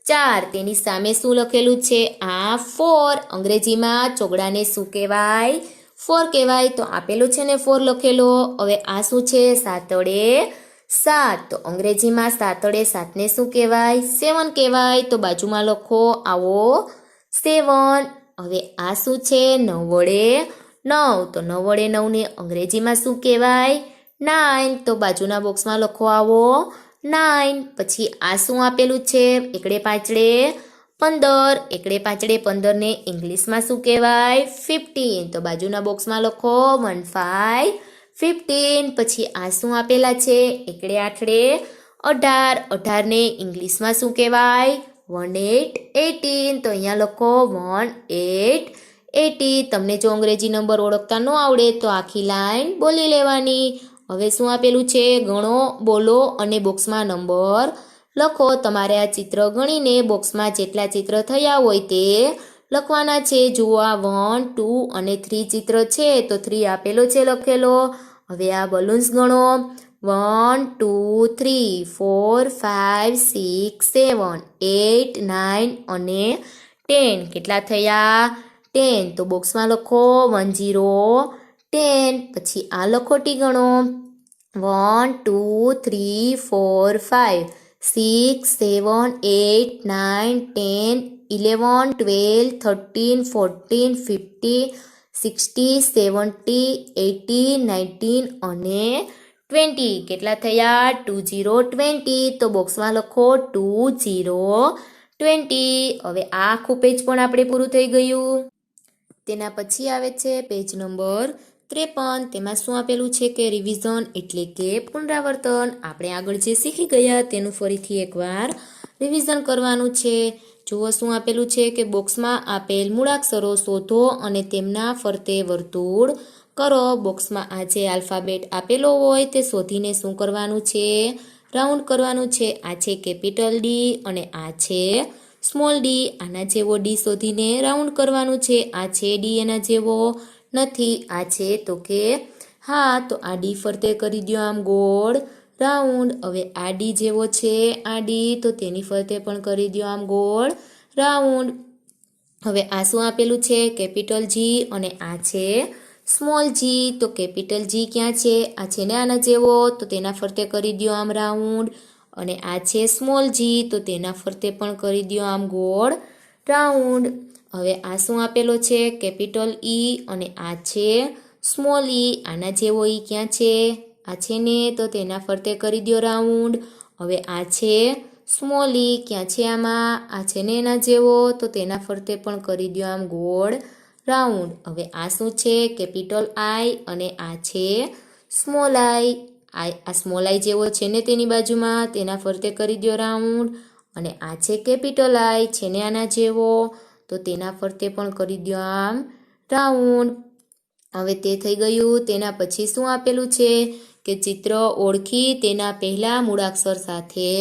4 તેની સામે શું લખેલું છે આ 4. અંગ્રેજીમાં ચોગડાને શું કહેવાય 4 કહેવાય. તો આપેલું છે ને 4 લખેલો. હવે આ શું છે 7 7 તો અંગ્રેજીમાં 7 7 ને શું કહેવાય 7 કહેવાય. તો બાજુમાં લખો આવો 7. હવે આ શું છે 9 9 તો 9 9 ને અંગ્રેજીમાં શું કહેવાય 9 તો બાજુના બોક્સમાં લખો આવો 9. પછી આ શું આપેલું છે એકડે પાંચડે 15 એકડે પાંચડે 15 ને ઇંગ્લિશમાં શું કહેવાય 15 તો બાજુના બોક્સમાં લખો 1 5 15. પછી આ શું આપેલા છે એકડે આઠડે 18 18 ને ઇંગ્લિશમાં શું કહેવાય 18 18 તો અહીંયા લખો 18 80. તમને જો અંગ્રેજી નંબર ઓળખતા ન આવડે તો આખી લાઈન બોલી લેવાની. હવે શું આપેલું છે ગણો બોલો અને બોક્સમાં નંબર લખો. તમારે આ ચિત્ર ગણીને બોક્સમાં જેટલા ચિત્ર થયા હોય તે લખવાના છે. જુઓ આ 1 2 અને 3 ચિત્ર છે તો 3 આપેલો છે લખેલો. હવે આ બલૂન્સ ગણો 1 2 3 4 5 6 7 8 9 અને 10 કેટલા થયા 10 તો બોક્સમાં લખો 1 0 10. પછી આ લખોટી ગણો 1 2 3 4 5 6 7 8 9 10 11 12 13 14 15 16 17 18 19 અને 20 કેટલા થયા 2 0 20 તો બોક્સમાં લખો 2 0 20. હવે આ આખું પેજ પણ આપણે પૂરું થઈ ગયું. તેના પછી આવે છે પેજ નંબર 53. તેમાં શું આપેલું છે કે રિવિઝન એટલે કે પુનરાવર્તન. આપણે આગળ જે શીખી ગયા તેનું ફરીથી એકવાર રિવિઝન કરવાનું છે. જુઓ શું આપેલું છે કે બોક્સમાં આપેલ મૂળાક્ષરો શોધો અને તેમના ફરતે વર્તુળ કરો. બોક્સમાં આ જે આલ્ફાબેટ આપેલો હોય તે શોધીને શું કરવાનું છે રાઉન્ડ કરવાનું છે. આ છે કેપિટલ ડી અને આ છે સ્મોલ ડી. આના જેવો ડી શોધીને રાઉન્ડ કરવાનું છે. આ છે ડી એના જેવો નથી. આ છે તો કે હા તો આ ડી ફરતે કરી દો આમ ગોળ રાઉન્ડ. હવે આ ડી જેવો છે આ ડી તો તેની ફરતે પણ કરી દો આમ ગોળ રાઉન્ડ. હવે આ શું આપેલું છે કેપિટલ જી અને આ છે સ્મોલ જી. તો કેપિટલ જી ક્યાં છે આ છે ને આના જેવો તો તેના ફરતે કરી દો આમ રાઉન્ડ. અને આ છે સ્મોલ જી તો તેના ફરતે પણ કરી દો આમ ગોળ રાઉન્ડ. હવે આ શું આપેલો છે કેપિટલ ઈ અને આ છે સ્મોલ ઈ. આના જેવો ઈ ક્યાં છે આ છે ને તો તેના ફરતે કરી દો રાઉન્ડ. હવે આ છે સ્મોલ ઈ ક્યાં છે આમાં આ છે ને એના જેવો તો તેના ફરતે પણ કરી દો આમ ગોળ રાઉન્ડ. હવે આ શું છે કેપિટલ આઈ અને આ છે સ્મોલ આઈ. આ સ્મોલ આઈ જેવો છે ને તેની બાજુમાં તેના ફરતે કરી દો રાઉન્ડ. અને આ છે કેપિટલ આઈ છે ને આના જેવો તો તેના ફરતે પણ કરી દો આમ રાઉન્ડ. હવે તે થઈ ગયું. તેના પછી શું આપેલું છે કે ચિત્ર ઓળખી તેના પહેલા મૂળાક્ષર સાથે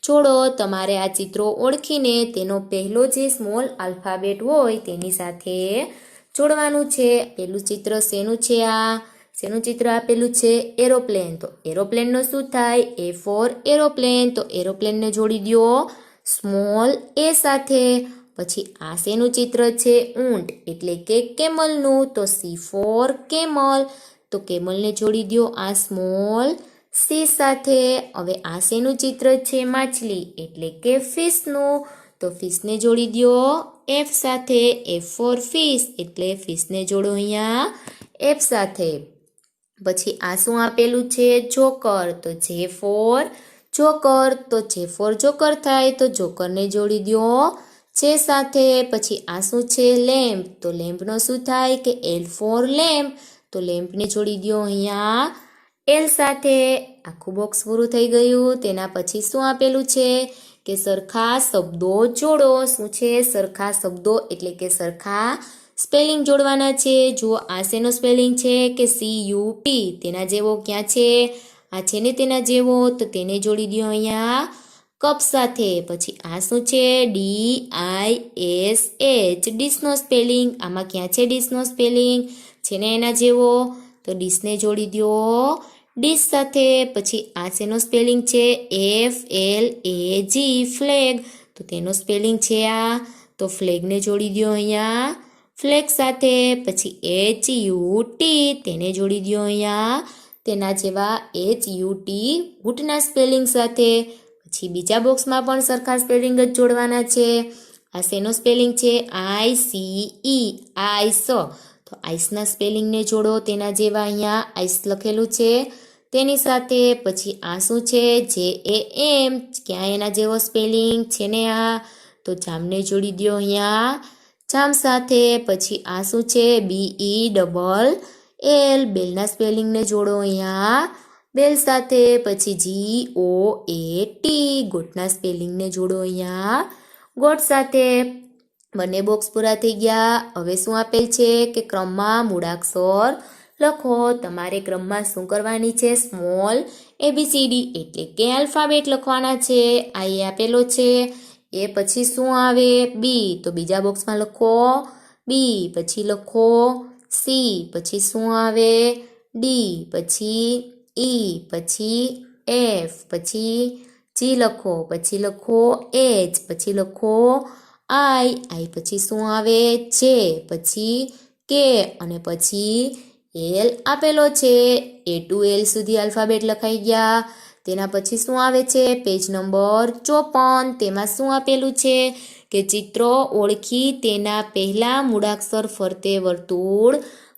જોડો. તમારે આ ચિત્રો ઓળખીને તેનો પહેલો જે સ્મોલ આલ્ફાબેટ હોય તેની સાથે જોડવાનું છે. પહેલું ચિત્ર શેનું છે આ શેનું ચિત્ર આપેલું છે એરોપ્લેન. તો એરોપ્લેનનો શું થાય એ ફોર એરોપ્લેન. તો એરોપ્લેનને જોડી દો સ્મોલ એ સાથે. પછી આ શેનું ચિત્ર છે? ઊંટ એટલે કે કેમલનું. તો સી ફોર કેમલ. તો કેમલને જોડી દો આ સ્મોલ સી સાથે. હવે આ શેનું ચિત્ર છે? માછલી એટલે કે ફિશનું. તો ફિશને જોડી દો એફ સાથે. એફ ફોર ફિશ એટલે ફિશને જોડો અહીંયા એફ સાથે. પછી આ શું આપેલું છે? જોકર. તો જે ફોર જોકર. તો જે ફોર જોકર થાય તો જોકરને જોડી દો જે સાથે. પછી આ શું છે? લેમ્પ. તો લેમ્પનો શું થાય કે એલ ફોર લેમ્પ. તો લેમ્પને જોડી દો અહીંયા એલ સાથે. આખું બોક્સ પૂરું થઈ ગયું. તેના પછી શું આપેલું છે કે સરખા શબ્દો જોડો. શું છે? સરખા શબ્દો એટલે કે સરખા સ્પેલિંગ જોડવાના છે. જુઓ આ શેનો સ્પેલિંગ છે કે CUP. તેના જેવો ક્યાં છે? આ છે ને તેના જેવો. તો તેને જોડી દો અહીંયા કપ સાથે. પછી આ શું છે? DISH ડીશનો સ્પેલિંગ. આમાં ક્યાં છે ડીશનો સ્પેલિંગ? છે ને એના જેવો. તો ડીશને જોડી દો ડીશ સાથે. પછી આ શેનો સ્પેલિંગ છે? FLAG flag. તો તેનો સ્પેલિંગ છે આ. તો ફ્લેગને જોડી દો અહીંયા ફ્લેગ સાથે. પછી HUT તેને જોડી દો અહીંયા તેના જેવા HUT હૂટના સ્પેલિંગ સાથે. પછી બીજા બોક્સમાં પણ સરખા સ્પેલિંગ જ જોડવાના છે. આ શેનો સ્પેલિંગ છે? ICE ice. તો આઈસના સ્પેલિંગને જોડો તેના જેવા અહીંયા આઈસ લખેલું છે તેની સાથે. પછી આ શું છે? JAM. ક્યાં એના જેવો સ્પેલિંગ છે ને આ. તો જામને જોડી દો અહીંયા જામ સાથે. પછી આ શું છે? BELL. બેલના સ્પેલિંગને જોડો અહીંયા બેલ સાથે. પછી GOAT. ગોટના સ્પેલિંગને જોડો અહીંયા ગોટ સાથે. બંને બોક્સ પૂરા થઈ ગયા. હવે શું આપેલ છે કે ક્રમમાં મૂળાક્ષર લખો. તમારે ક્રમમાં શું કરવાની છે? સ્મોલ ABCD એટલે કે આલ્ફાબેટ લખવાના છે. આ એ આપેલો છે. એ પછી શું આવે? બી. તો બીજા બોક્સમાં લખો બી. પછી લખો સી. પછી શું આવે? ડી. પછી ઈ. પછી એફ. પછી જી લખો. પછી લખો એચ. પછી લખો આઈ. પછી શું આવે? જે. પછી કે અને પછી એલ આપેલો છે. A to L સુધી આલ્ફાબેટ લખાઈ ગયા. તેના પછી શું આવે છે? Page number 54. તેમાં શું આપેલું છે કે ચિત્રો ઓળખી તેના પહેલા મૂળાક્ષર ફરતે વર્તુળ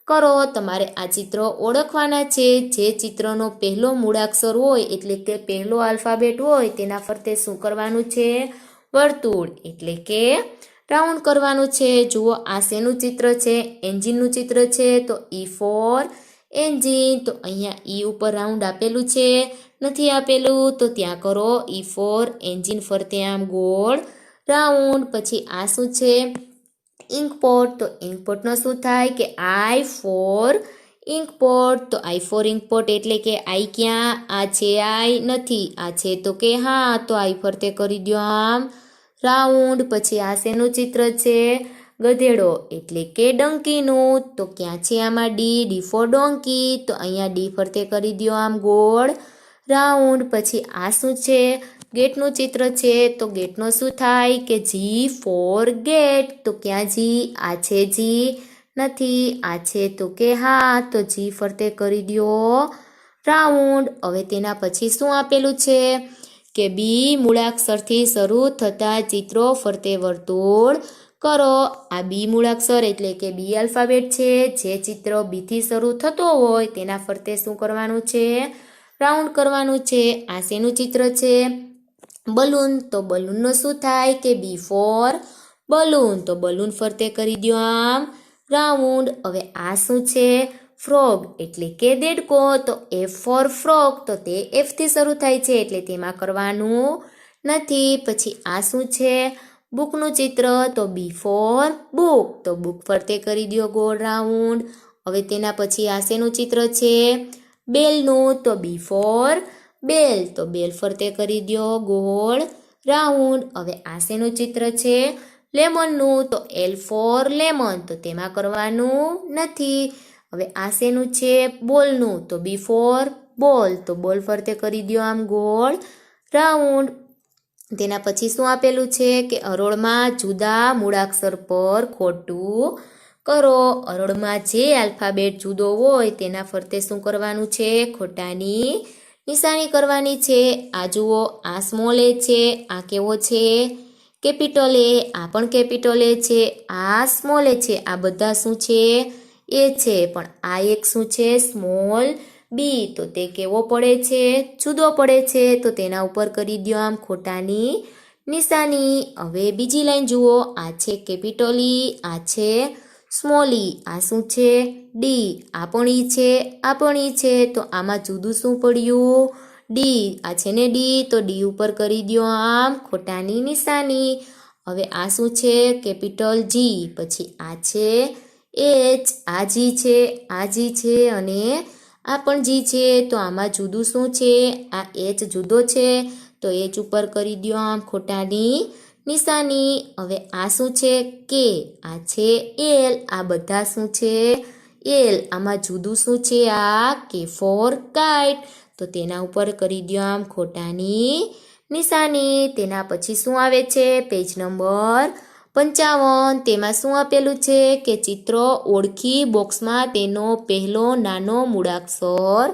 કરો. તમારે આ ચિત્રો ઓળખવાના છે. જે ચિત્રનો પહેલો મૂળાક્ષર હોય એટલે કે પહેલો આલ્ફાબેટ હોય તેના ફરતે શું કરવાનું છે? વર્તુળ એટલે કે રાઉન્ડ કરવાનું છે. જુઓ આ શેનું ચિત્ર છે? એન્જિનનું ચિત્ર છે. તો E ફોર એન્જિન. તો અહીંયા ઈ ઉપર રાઉન્ડ આપેલું છે નથી આપેલું તો ત્યાં કરો E ફોર એન્જિન ફરતે આમ ગોળ રાઉન્ડ. પછી આ શું છે? ઇન્કપોટ. તો ઇન્કપોટનો શું થાય કે I ફોર ઇન્કપોટ. તો I ફોર ઇન્કપોટ એટલે કે આઈ ક્યાં? આ છે આઈ નથી. આ છે તો કે હા. તો આઈ ફરતે કરી દો આમ રાઉન્ડ. પછી આ શેનું ચિત્ર છે? ગધેડો એટલે કે ડંકીનું. તો ક્યાં છે આમાં? D for donkey. તો અહીંયા ડી ફરતે કરી દો આમ ગોળ રાઉન્ડ. પછી આ શું છે? ગેટનું ચિત્ર છે. તો ગેટનો શું થાય કે જી ફોર ગેટ. તો ક્યાં જી? આ છે જી નથી. આ છે તો કે હા. તો જી ફરતે કરી દો રાઉન્ડ. હવે તેના પછી શું આપેલું છે કે બી મૂળાક્ષરથી શરૂ થતા ચિત્રો ફરતે વર્તુળ કરો. આ બી મૂળાક્ષર એટલે કે બી આલ્ફાબેટ છે. જે ચિત્ર બીથી શરૂ થતો હોય તેના ફરતે શું કરવાનું છે? રાઉન્ડ કરવાનું છે. આ શેનું ચિત્ર છે? બલૂન. તો બલૂનનો શું થાય કે બી ફોર બલૂન. તો બલૂન ફરતે કરી દો આમ રાઉન્ડ. હવે આ શું છે? ફ્રોગ એટલે કે દેડકો. તો F ફોર ફ્રોગ. તો તે Fથી શરૂ થાય છે એટલે તેમાં કરવાનું નથી. પછી આ શું છે? બુકનું ચિત્ર. તો બી ફોર બુક. તો બુક ફરતે કરી દો ગોળ રાઉન્ડ. હવે તેના પછી આ શેનું ચિત્ર છે? બેલનું. તો બી ફોર બેલ. તો બેલ ફરતે કરી દો ગોળ રાઉન્ડ. હવે આ શેનું ચિત્ર છે? લેમનનું. તો એલ ફોર લેમન. તો તેમાં કરવાનું નથી. હવે આ શેનું છે? બોલનું. તો બી ફોર બોલ. તો બોલ ફરતે કરી દો આમ ગોળ રાઉન્ડ. તેના પછી શું આપેલું છે કે હરોળમાં જુદા મૂળાક્ષર પર ખોટું કરો. હરોળમાં જે આલ્ફાબેટ જુદો હોય તેના ફરતે શું કરવાનું છે? ખોટાની નિશાની કરવાની છે. આ જુઓ, આ સ્મોલ એ છે, આ કેવો છે? કેપિટલ એ. આ પણ કેપિટલ એ છે, આ સ્મોલ એ છે. આ બધા શું છે? એ છે. પણ આ એક શું છે? Small B. તો તે કેવો પડે છે? જુદો પડે છે. તો તેના ઉપર કરી દો આમ ખોટાની નિશાની. હવે બીજી લાઈન જુઓ, આ છે કેપિટલ ઈ, આ છે સ્મોલ ઈ. આ શું છે? ડી. આ પણ ઈ છે, આ પણ ઈ છે. તો આમાં જુદું શું પડ્યું? ડી. આ છે ને ડી, તો ડી ઉપર કરી દો આમ ખોટાની નિશાની. હવે આ શું છે? Capital G. પછી આ છે એચ. આ જી છે, આ જી છે અને આ પણ જી છે. તો આમાં જુદું શું છે? આ એચ જુદો છે, તો એચ ઉપર કરી દો આમ ખોટાની નિશાની. હવે આ શું છે? કે. આ છે એલ. આ બધા શું છે? એલ. આમાં જુદું શું છે? આ કે ફોર કાઇટ. તો તેના ઉપર કરી દો આમ ખોટાની નિશાની. તેના પછી શું આવે છે? Page number 55. તેમાં શું આપેલું છે કે ચિત્રો ઓળખી બોક્સમાં તેનો પહેલો નાનો મૂળાક્ષર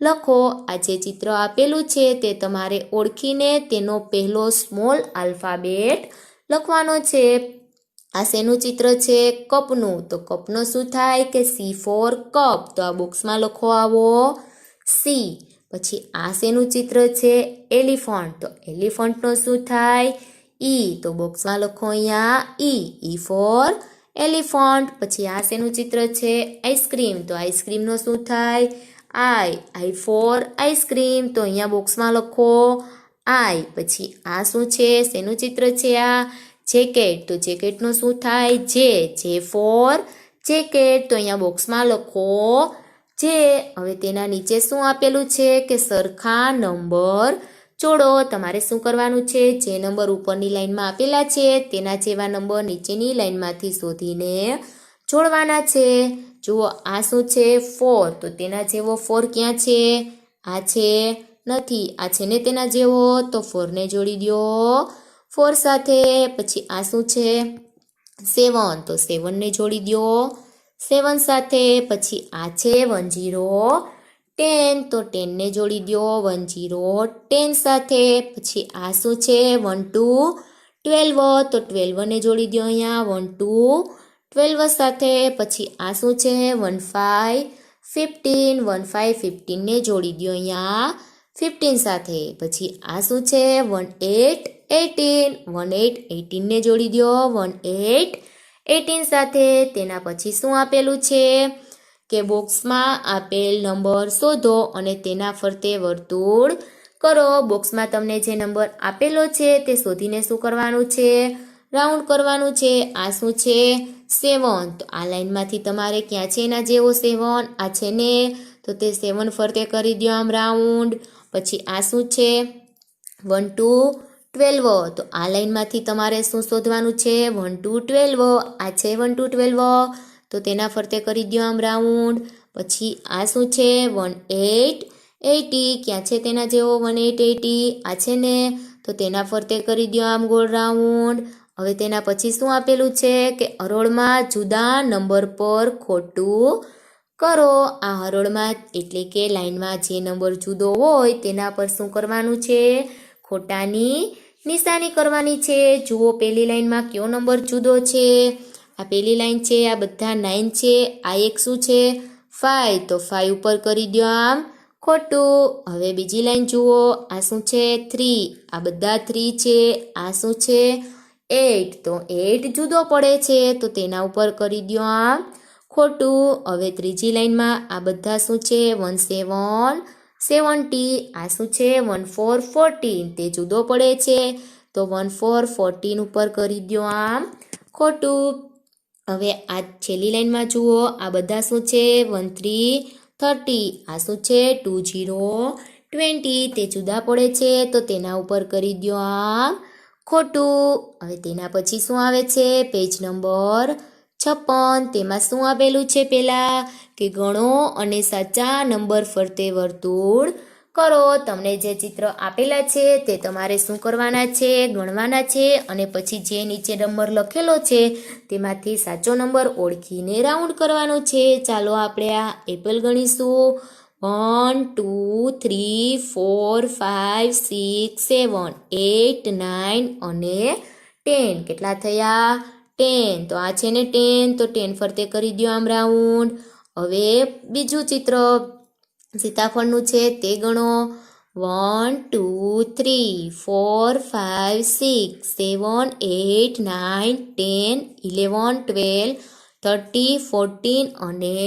લખો. આ જે ચિત્ર આપેલું છે તે તમારે ઓળખીને તેનો પહેલો સ્મોલ આલ્ફાબેટ લખવાનો છે. આ શેનું ચિત્ર છે? કપનું. તો કપનો શું થાય કે સી ફોર કપ. તો આ બોક્સમાં લખો આવો સી. પછી આ શેનું ચિત્ર છે? એલિફન્ટ. તો એલિફન્ટનો શું થાય? ઈ. તો બોક્સમાં લખો અહીંયા ઈ. E for elephant. પછી આ શેનું ચિત્ર છે? આઈસ્ક્રીમ. તો આઈસ્ક્રીમનો શું થાય? આઈ. આઈ ફોર આઈસ્ક્રીમ. તો અહીંયા બોક્સમાં લખો આઈ. પછી આ શું છે? શેનું ચિત્ર છે આ? જેકેટ. તો જેકેટનો શું થાય? જે. જે ફોર જેકેટ. તો અહીંયા બોક્સમાં લખો જે. હવે તેના નીચે શું આપેલું છે કે સરખા નંબર જોડો. તમારે શું કરવાનું છે? જે નંબર ઉપરની લાઈનમાં આપેલા છે તેના જેવા નંબર નીચેની લાઈનમાંથી શોધીને જોડવાના છે. જુઓ, આ શું છે? 4. તો તેના જેવો 4 ક્યાં છે? આ છે નથી. આ છે ને તેના જેવો. તો 4ને જોડી દો 4 સાથે. પછી આ શું છે? 7. તો 7ને જોડી દો 7 સાથે. પછી આ છે 10 10. તો 10ને જોડી દો 10 10 સાથે. પછી આ શું છે? 1 2 12. તો 12ને જોડી દો અહીંયા 1 2 12 સાથે. પછી આ શું છે? 1 5 15. 1 5 15ને જોડી દો અહીંયા 15 સાથે. પછી આ શું છે? 1 8 18. 1 8 18ને જોડી દો 1 8 18 સાથે. તેના પછી શું આપેલું છે કે બોક્સમાં આપેલ નંબર શોધો અને તેના ફરતે વર્તુળ કરો. બોક્સમાં તમને જે નંબર આપેલો છે તે શોધીને શું કરવાનું છે? રાઉન્ડ કરવાનું છે. આ શું છે? 7. તો આ લાઈનમાંથી તમારે ક્યાં છે એના જેવો 7? આ છે ને. તો તે 7 ફરતે કરી દો આમ રાઉન્ડ. પછી આ શું છે? 1 2 12. તો આ લાઈનમાંથી તમારે શું શોધવાનું છે? 1 2 12. આ છે 1 2 12. તો તેના ફરતે કરી દો આમ રાઉન્ડ. પછી આ શું છે? 1 8 80. ક્યાં છે તેના જેવો? 1 8 80. આ છે ને. તો તેના ફરતે કરી દો આમ ગોળ રાઉન્ડ. હવે તેના પછી શું આપેલું છે કે હરોળમાં જુદા નંબર પર ખોટું કરો. આ હરોળમાં એટલે કે લાઈનમાં જે નંબર જુદો હોય તેના પર શું કરવાનું છે? ખોટાની નિશાની કરવાની છે. જુઓ, પહેલી લાઈનમાં કયો નંબર જુદો છે? આ પહેલી લાઈન છે, આ બધા 9 છે. આ એક શું છે? 5. તો 5 ઉપર કરી દો આમ ખોટું. હવે બીજી લાઈન જુઓ, આ શું છે? 3. આ બધા 3 છે. આ શું છે? 8. તો 8 જુદો પડે છે, તો તેના ઉપર કરી દો આમ ખોટું. હવે ત્રીજી લાઈનમાં આ બધા શું છે? 1 7 70. આ શું છે? 1 4 14. તે જુદો પડે છે, તો 1 4 14 ઉપર કરી દો આમ ખોટું. હવે આ છેલ્લી લાઈનમાં જુઓ, આ બધા શું છે? 1 3 30. આ શું છે? 2 0 20. તે જુદા પડે છે, તો તેના ઉપર કરી દો આમ ખોટું. હવે તેના પછી શું આવે છે? Page number 56. તેમાં શું આવેલું છે? પહેલા કે ગણો અને સાચા નંબર ફરતે વર્તુળ કરો. તમને જે ચિત્ર આપેલા છે તે તમારે શું કરવાના છે, ગણવાના છે અને પછી જે નીચે નંબર લખેલો છે તેમાંથી સાચો નંબર ઓળખીને રાઉન્ડ કરવાનો છે. ચાલો આપણે આ એપલ ગણીશું. 1 2 3 4 5 6 7 8 9 અને 10. કેટલા થયા? 10. તો આ છે ને 10, તો 10 ફરતે કરી દો આમ રાઉન્ડ. હવે બીજું ચિત્ર સીતાફળનું છે તે ગણો. 1 2 3 4 5 6 7 8 9 10 11 12 13 14 અને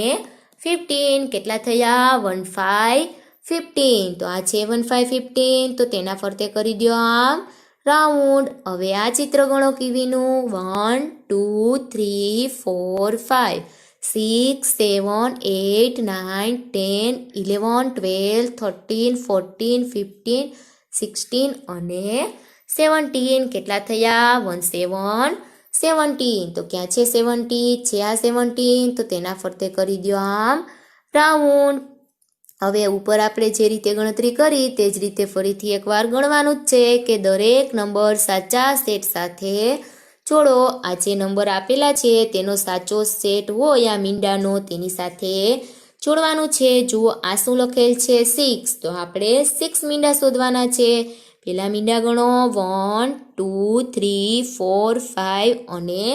15. કેટલા થયા? 1 5 15. તો આ છે 1 5 15, તો તેના ફરતે કરી દો આમ રાઉન્ડ. હવે આ ચિત્ર ગણો કીવીનું. 1 2 3 4 5 6 7 8 9 10 11 12 13 14 15 16 અને 17. કેટલા થયા? 1 7 17. તો ક્યાં છે 17? છે આ 17, તો તેના ફરતે કરી દો આમ રાઉન્ડ. હવે ઉપર આપણે જે રીતે ગણતરી કરી તે જ રીતે ફરીથી એકવાર ગણવાનું જ છે કે દરેક નંબર સાચા સેટ સાથે જોડો. આ જે નંબર આપેલા છે તેનો સાચો સેટ હોય આ મીંડાનો તેની સાથે જોડવાનું છે. જુઓ આ શું લખેલ છે? 6. તો આપણે 6 મીંડા શોધવાના છે. પેલા મીંડા ગણો. 1 2 3 4 5 અને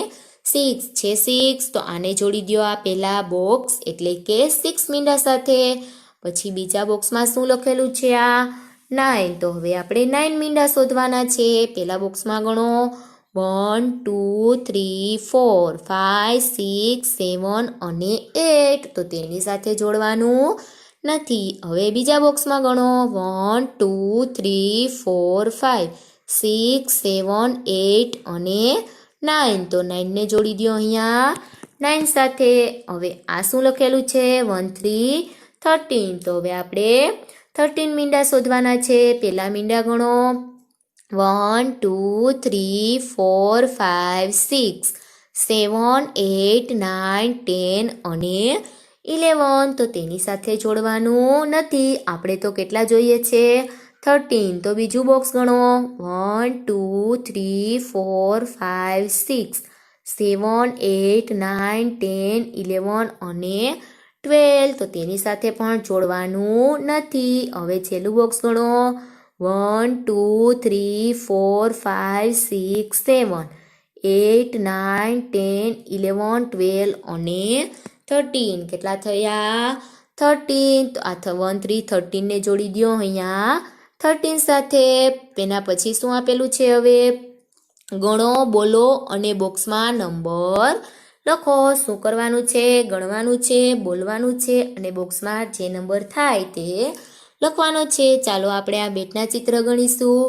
6 છે 6. તો આને જોડી દો આ પહેલા બોક્સ એટલે કે 6 મીંડા સાથે. પછી બીજા બોક્સમાં શું લખેલું છે? આ 9. તો હવે આપણે 9 મીંડા શોધવાના છે. પેલા બોક્સમાં ગણો. 1 2 3 4 5 6 7 અને 8. તો તેની સાથે જોડવાનું નથી. હવે બીજા બોક્સમાં ગણો. 1 2 3 4 5 6 7 8 અને 9. તો 9 ને જોડી દો અહીંયા 9 સાથે. હવે આ શું લખેલું છે? 1 3 13. તો હવે આપણે 13 મીંડા શોધવાના છે. પેલા મીંડા ગણો. 1 2 3 4 5 6 7 8 9 10 અને 11. તો તેની સાથે જોડવાનું નથી. આપણે તો કેટલા જોઈએ છે? 13. તો બીજું બોક્સ ગણો. 1 2 3 4 5 6 7 8 9 10 11 અને 12. તો તેની સાથે પણ જોડવાનું નથી. હવે છેલ્લું બોક્સ ગણો. 1 2 3 4 5 6 7 8 9 10 11 12 અને 13. કેટલા થયા? 13. તો આ 1 3 13 ને જોડી દો અહીંયા 13 સાથે. તેના પછી શું આપેલું છે? હવે ગણો, બોલો અને બોક્સમાં નંબર લખો. શું કરવાનું છે? ગણવાનું છે, બોલવાનું છે અને બોક્સમાં જે નંબર થાય તે લખવાનો છે. ચાલો આપણે આ બેટના ચિત્ર ગણીશું.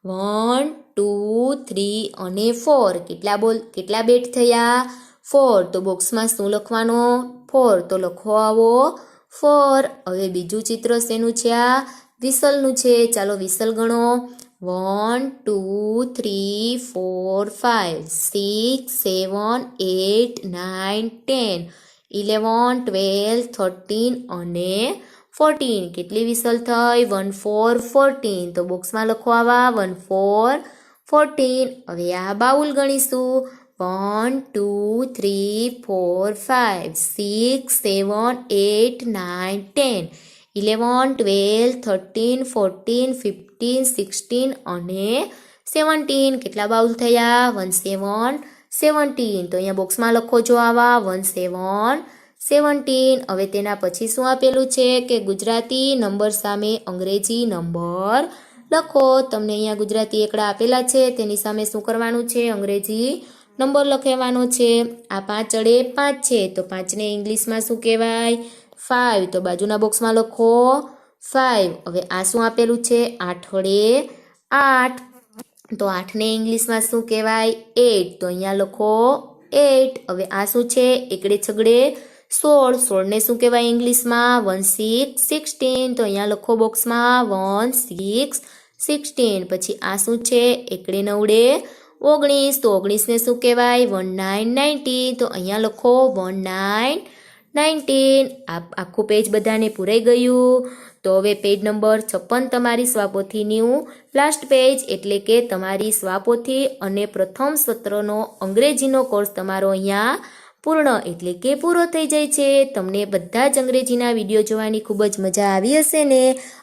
1 2 3 અને 4. કેટલા બેટ થયા? 4. તો બોક્સમાં શું લખવાનો? 4. તો લખો આવો 4. હવે બીજું ચિત્ર શેનું છે? આ વિસલનું છે. ચાલો વિસલ ગણો. 1 2 3 4 5 6 7 8 9 10 11 12 13 અને 14. કેટલી વિસલ થઈ? 1 4 14. તો બોક્સમાં લખો આવા 1 4 14. હવે આ બાઉલ ગણીશું. 1 2 3 4 5 6 7 8 9 10 11 12 13 14 15 16 અને 17. કેટલા બાઉલ થયા? 1 7 17. તો અહીંયા બોક્સમાં લખો જો આવા 1 7 17. હવે તેના પછી શું આપેલું છે કે ગુજરાતી નંબર સામે અંગ્રેજી નંબર લખો. તમને અહીંયા ગુજરાતી એકડા આપેલા છે તેની સામે શું કરવાનું છે? અંગ્રેજી નંબર લખવાનો છે. આ 5 અડે 5 છે તો 5ને ઇંગ્લિશમાં શું કહેવાય? 5. તો બાજુના બોક્સમાં લખો 5. હવે આ શું આપેલું છે? 8 વડે 8. તો 8ને ઇંગ્લિશમાં શું કહેવાય? 8. તો અહીંયા લખો 8. હવે આ શું છે? એકડે છગડે 16. 16ને શું કહેવાય ઇંગ્લિશમાં? 1 6 16. તો અહીંયા લખો બોક્સમાં 1 6 16. પછી આ શું છે? એકડે નવડે 19. તો 19ને શું કહેવાય? 1 9 19. તો અહીંયા લખો 1 9 19. આખું પેજ બધાને પૂરાઈ ગયું. તો હવે પેજ નંબર 56 તમારી સ્વાપોથીનું લાસ્ટ પેજ એટલે કે તમારી સ્વાપોથી અને પ્રથમ સત્રનો અંગ્રેજીનો કોર્સ તમારો અહીંયા પૂર્ણ એટલે કે પૂરો થઈ જાય છે. તમને બધા જ અંગ્રેજીના વિડીયો જોવાની ખૂબ જ મજા આવી હશે ને.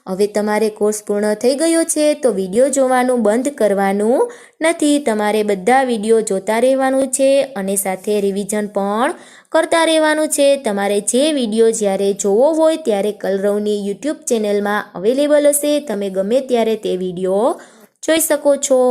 હવે તમારે કોર્સ પૂર્ણ થઈ ગયો છે તો વિડીયો જોવાનું બંધ કરવાનું નથી. તમારે બધા વિડીયો જોતા રહેવાનું છે અને સાથે રિવિઝન પણ કરતા રહેવાનું છે. તમારે જે વિડીયો જ્યારે જોવો હોય ત્યારે કલરવની યુટ્યુબ ચેનલમાં અવેલેબલ હશે. તમે ગમે ત્યારે તે વિડીયો જોઈ શકો છો.